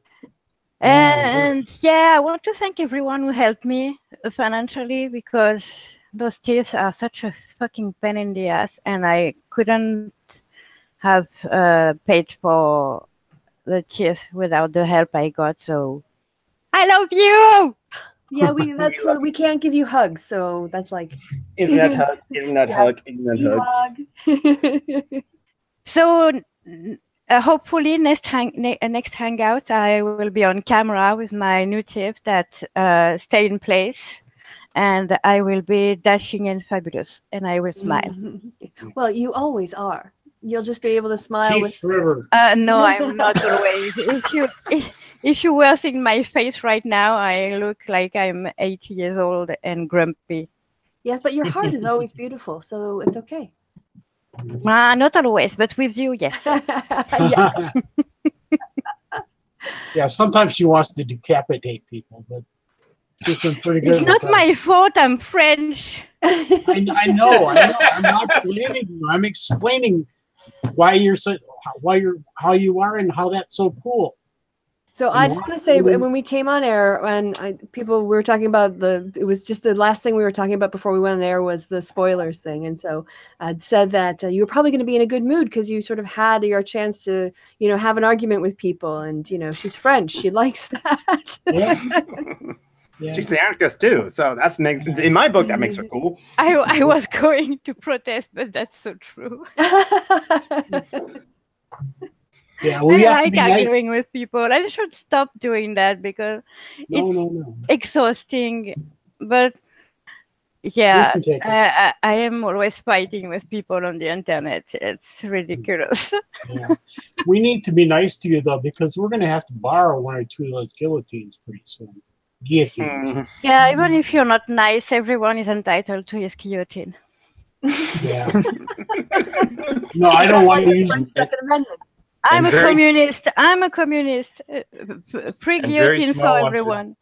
And I want to thank everyone who helped me financially because those teeth are such a fucking pain in the ass and I couldn't have paid for the teeth without the help I got. So I love you. Yeah, we can't give you hugs, so that's like internet hug. So hopefully next hangout I will be on camera with my new teeth that stay in place, and I will be dashing and fabulous, and I will smile. Well, you always are. You'll just be able to smile. No, I'm not always. If you were seeing my face right now, I look like I'm 80 years old and grumpy. Yes, but your heart is always beautiful, so it's okay. Not always, but with you, yes. Yeah, sometimes she wants to decapitate people, but she's been pretty good. It's not my fault. I'm French. I know. I'm not blaming you. I'm explaining why you're how you are and how that's so cool. So I just want to say, when we came on air, and we were talking about it was just the last thing we were talking about before we went on air was the spoilers thing. And so I'd said that you were probably going to be in a good mood because you sort of had your chance to, have an argument with people. And, she's French. She likes that. Yeah. She's an anarchist too. So in my book, that makes her cool. I was going to protest, but that's so true. Yeah, I like arguing with people. I should stop doing that because it's exhausting. But yeah, I am always fighting with people on the internet. It's ridiculous. Yeah. We need to be nice to you though, because we're going to have to borrow one or two of those guillotines pretty soon. Guillotines. Yeah, even if you're not nice, everyone is entitled to his guillotine. Yeah. No, I don't want to use the Second Amendment. I'm a communist. Free guillotines for everyone.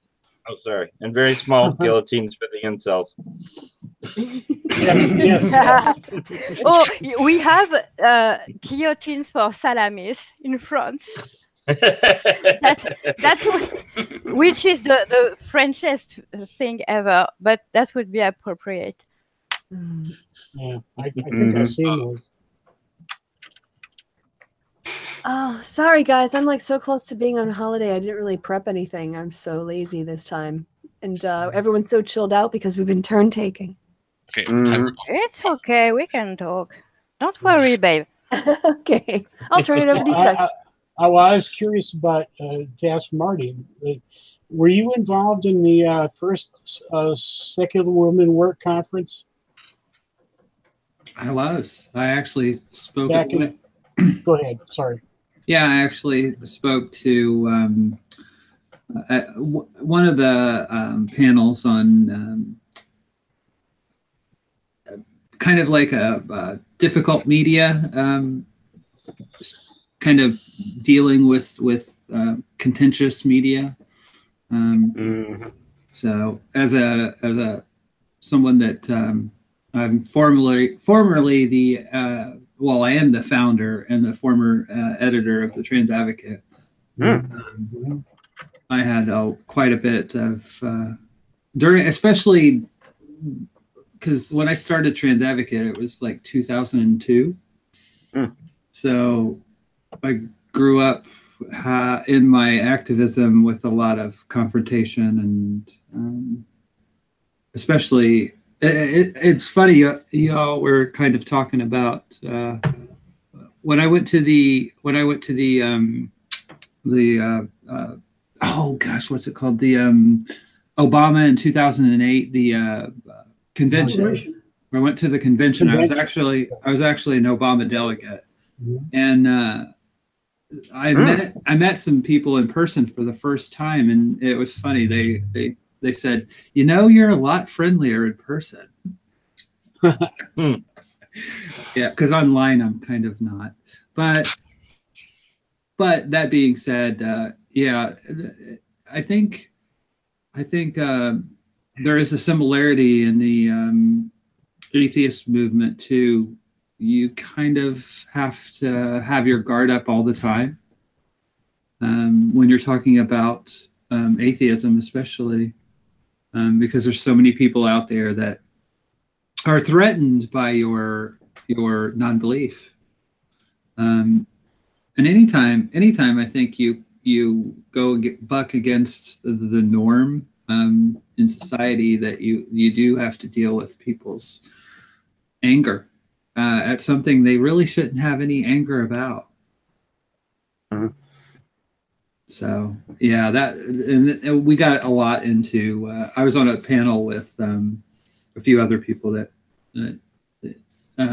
Oh, sorry. And very small guillotines for the incels. Yes. Oh, we have guillotines for salamis in France. That's which is the Frenchest thing ever, but that would be appropriate. Yeah, I think I've seen those. Oh, sorry guys. I'm like so close to being on holiday. I didn't really prep anything. I'm so lazy this time. And everyone's so chilled out because we've been turn taking. Okay. It's okay. We can talk. Don't worry, babe. Okay. I'll turn it over to you guys. I was curious about, to ask Marty, were you involved in the first Secular Women Work Conference? I was. I actually spoke. Go ahead. Sorry. Yeah, I actually spoke to one of the panels on kind of like a difficult media, kind of dealing with contentious media. So as a someone that I'm formerly the I am the founder and the former editor of the Trans Advocate. I had quite a bit of especially because when I started Trans Advocate, it was like 2002. So I grew up in my activism with a lot of confrontation and especially. It's funny, y'all were kind of talking about when I went to the oh gosh, what's it called? The Obama in 2008, the convention. I went to the convention. I was actually an Obama delegate, and I met some people in person for the first time, and it was funny. They said, you're a lot friendlier in person. Yeah, because online I'm kind of not. But that being said, yeah, I think there is a similarity in the atheist movement too. You kind of have to have your guard up all the time when you're talking about atheism, especially. Because there's so many people out there that are threatened by your non-belief. And anytime I think you go buck against the norm in society, that you do have to deal with people's anger at something they really shouldn't have any anger about. So yeah, and we got a lot into. I was on a panel with a few other people that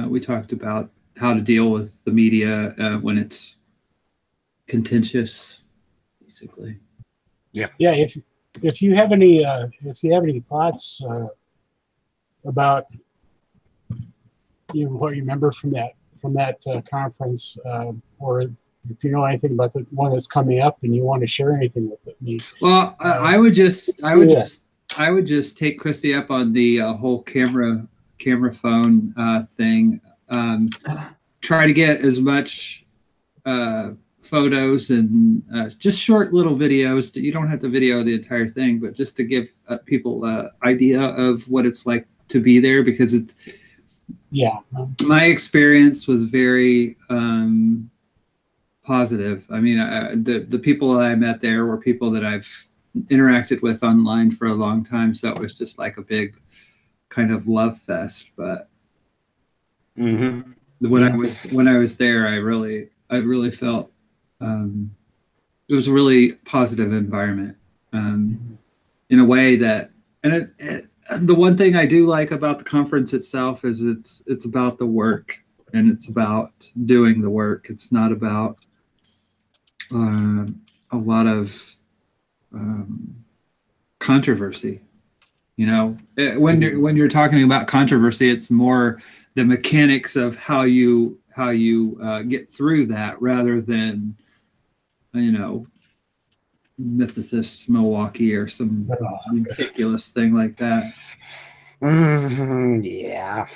we talked about how to deal with the media when it's contentious, basically. Yeah. If you have any thoughts about what you remember from that conference, or if you know anything about the one that's coming up and you want to share anything with me. Well, I would just take Kristi up on the whole camera phone thing. Try to get as much photos and just short little videos. You don't have to video the entire thing, but just to give people an idea of what it's like to be there, because it's, my experience was very positive. I mean, the people that I met there were people that I've interacted with online for a long time, so it was just like a big kind of love fest. But when I was there, I really felt it was a really positive environment in a way that, and the one thing I do like about the conference itself is it's about the work, and it's about doing the work. It's not about a lot of controversy. You know, when you're talking about controversy, it's more the mechanics of how you get through that, rather than, you know, Mythicist Milwaukee or some ridiculous thing like that. Yeah.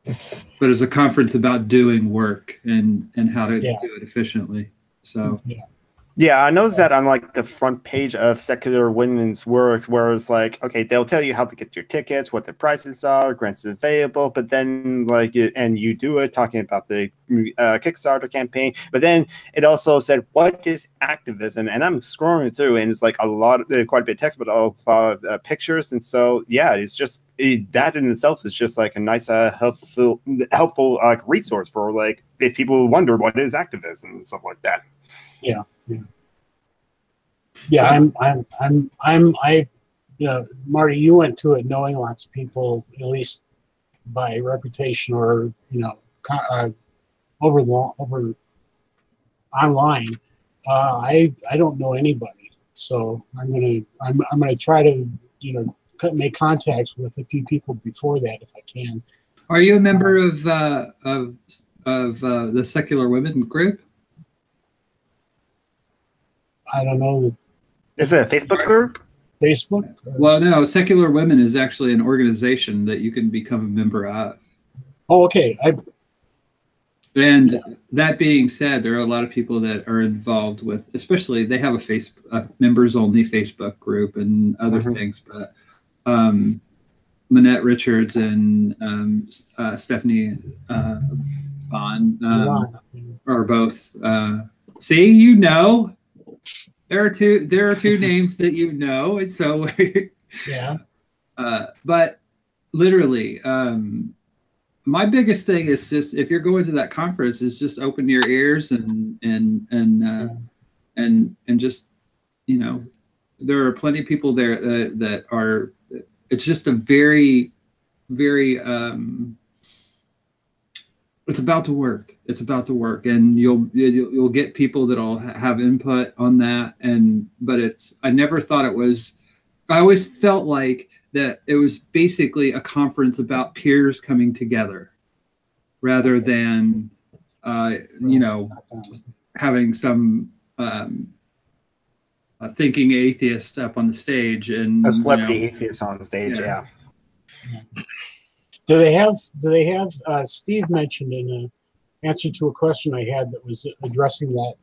But it's a conference about doing work and how to do it efficiently. So yeah, I noticed that on like the front page of Secular Women's Works, where it's like, okay, they'll tell you how to get your tickets, what the prices are, grants available, but then like, and you do it talking about the Kickstarter campaign, but then it also said, what is activism? And I'm scrolling through, and it's like a lot of, quite a bit of text, but also a lot of pictures. And so, yeah, it's just, that in itself is just like a nice, helpful resource for like, if people wonder what is activism and stuff like that. Yeah, you know, Marty, you went to it knowing lots of people, at least by reputation or, you know, over online. I don't know anybody, so I'm gonna try to, you know, make contacts with a few people before that if I can. Are you a member of the Secular Women group? I don't know. Is it a Facebook group? Facebook? Well, no. Secular Women is actually an organization that you can become a member of. Oh, okay. And that being said, there are a lot of people that are involved with, especially they have a members-only Facebook group and other things. But Manette Richards and Stephanie Vaughn are both. See, you know. There are two names that you know, and so yeah. But literally, my biggest thing is just, if you're going to that conference, is just open your ears and just, you know, there are plenty of people there that are. It's just a very, very. It's about to work. It's about to work, and you'll get people that'll have input on that. But I never thought it was. I always felt like that it was basically a conference about peers coming together, rather than, you know, having some thinking atheist up on the stage and a celebrity atheist on the stage. Yeah. Do they have? Steve mentioned in an answer to a question I had that was addressing that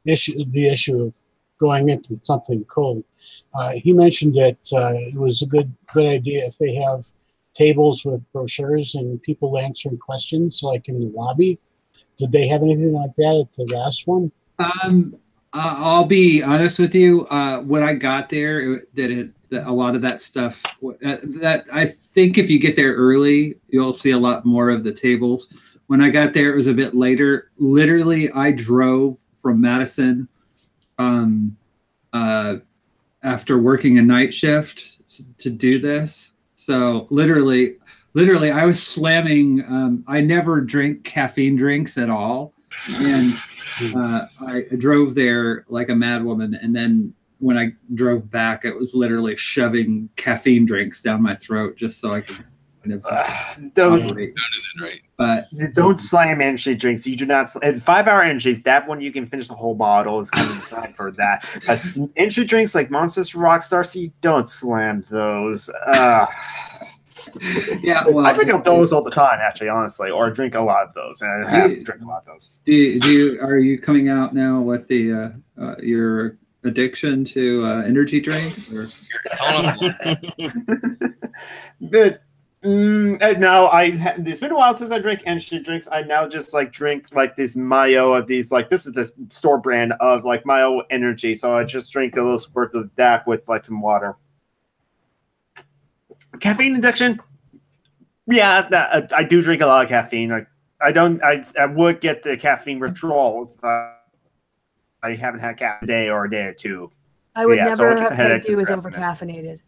issue, the issue of going into something cold. He mentioned that it was a good idea if they have tables with brochures and people answering questions, like in the lobby. Did they have anything like that at the last one? I'll be honest with you. When I got there, a lot of that stuff. That I think if you get there early, you'll see a lot more of the tables. When I got there, it was a bit later. Literally, I drove from Madison after working a night shift to do this. So literally, I was slamming. I never drink caffeine drinks at all, and I drove there like a madwoman. And then when I drove back, it was literally shoving caffeine drinks down my throat just so I could. Don't slam energy drinks. You do not. 5-hour energies, that one you can finish the whole bottle, is kind of designed for that. But energy drinks like Monsters, Rockstar, you don't slam those. Yeah, well, I drink those all the time, actually, honestly, or I drink a lot of those, and I have to drink a lot of those. Are you coming out now with the your addiction to energy drinks? Or? But no, it's been a while since I drank energy drinks. I now just like drink like this Mayo of these, like this is the store brand of like Mayo Energy. So I just drink a little squirt of that with like some water. Caffeine addiction? Yeah, I do drink a lot of caffeine. I would get the caffeine withdrawals if I haven't had caffeine a day or a day or two. I would never have heard you as over-caffeinated.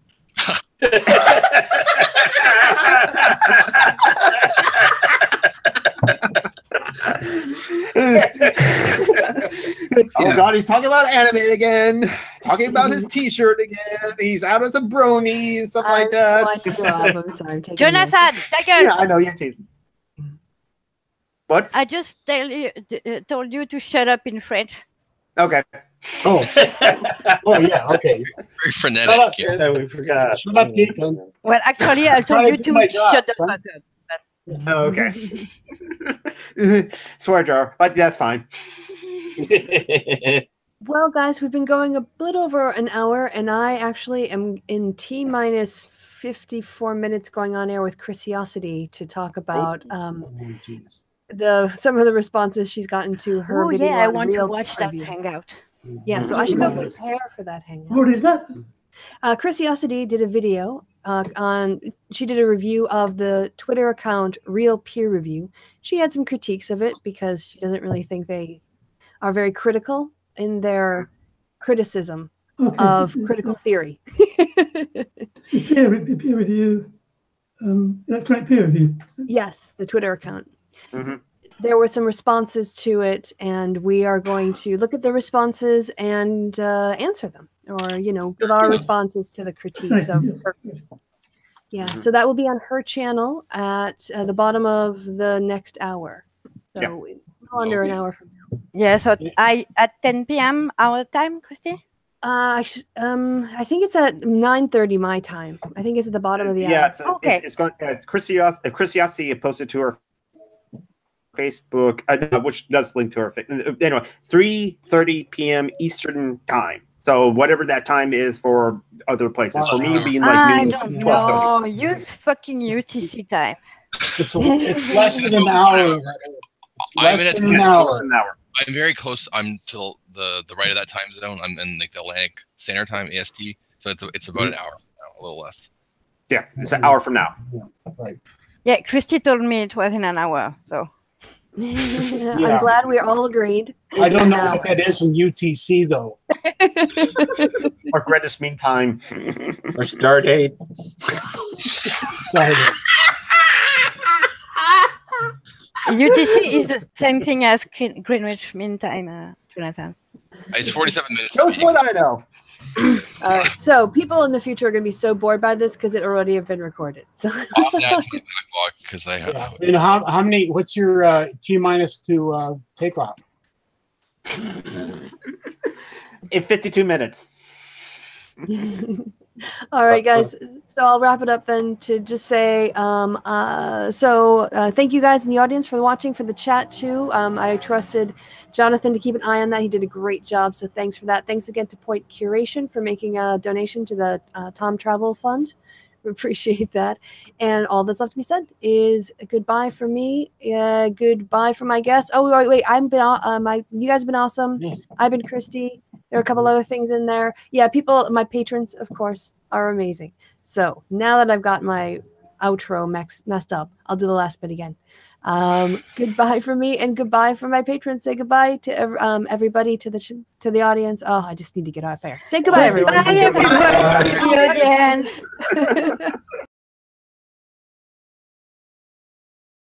Oh God, he's talking about anime again. Talking about his T-shirt again. He's out as a brony and stuff like that. I'm sorry, I'm taking Jonathan, Yeah, I know you're teasing. What? I just told you to shut up in French. Okay. Oh. Oh yeah. Okay. Very frenetic. Yeah, we forgot. Shut up, Ethan. Well, actually, I told you to shut the fuck up. Oh, okay. Swear jar, but that's fine. Well, guys, we've been going a little over an hour, and I actually am in T-minus 54 minutes going on air with Kristiosity to talk about some of the responses she's gotten to her video. Yeah, I want to Real watch that Preview. Hangout. Yeah, so I should go prepare for that Hangout. What is that? Kristiosity did a video she did a review of the Twitter account Real Peer Review. She had some critiques of it because she doesn't really think they are very critical in their criticism of critical theory. peer review, electronic peer review. Yes, the Twitter account. Mm-hmm. There were some responses to it, and we are going to look at the responses and answer them, or give our responses to the critiques of her. Yeah, so that will be on her channel at the bottom of the next hour. So under an hour from now. Yeah, so at 10 p.m. our time, Kristi? I think it's at 9:30 my time. I think it's at the bottom of the hour. Yeah, okay. It's Kristiosity posted to her Facebook, which does link to her. Anyway, 3:30 p.m. Eastern time. So whatever that time is for other places. For me, being like noon, 12:30. No, use fucking UTC time. It's less than an hour. It's less than an hour. I'm very close. I'm till the right of that time zone. I'm in like the Atlantic Standard Time, AST. So it's about an hour from now, a little less. Yeah, it's an hour from now. Right. Yeah, Kristi told me it was in an hour. So I'm glad we're all agreed. I don't know what that is in UTC though. Or Greenwich Mean Time. Or start date. UTC is the same thing as Greenwich Mean Time, Jonathan. It's 47 minutes. That's what I know. All right, so people in the future are going to be so bored by this because it already have been recorded. So because I have. And how many? What's your T-minus to take off? In 52 minutes. All right, guys. So I'll wrap it up then to just say, thank you guys in the audience for watching, for the chat too. I trusted Jonathan to keep an eye on that. He did a great job. So thanks for that. Thanks again to Point Curation for making a donation to the Tom Travel Fund. We appreciate that. And all that's left to be said is a goodbye for me. Goodbye for my guests. Oh, wait. You guys have been awesome. Yes. I've been Kristi. There are a couple other things in there. Yeah, my patrons, of course, are amazing. So now that I've got my outro messed up, I'll do the last bit again. Goodbye for me and goodbye for my patrons. Say goodbye to everybody, to the audience. Oh, I just need to get out of there. Say goodbye, everyone. Bye, everyone. To the audience.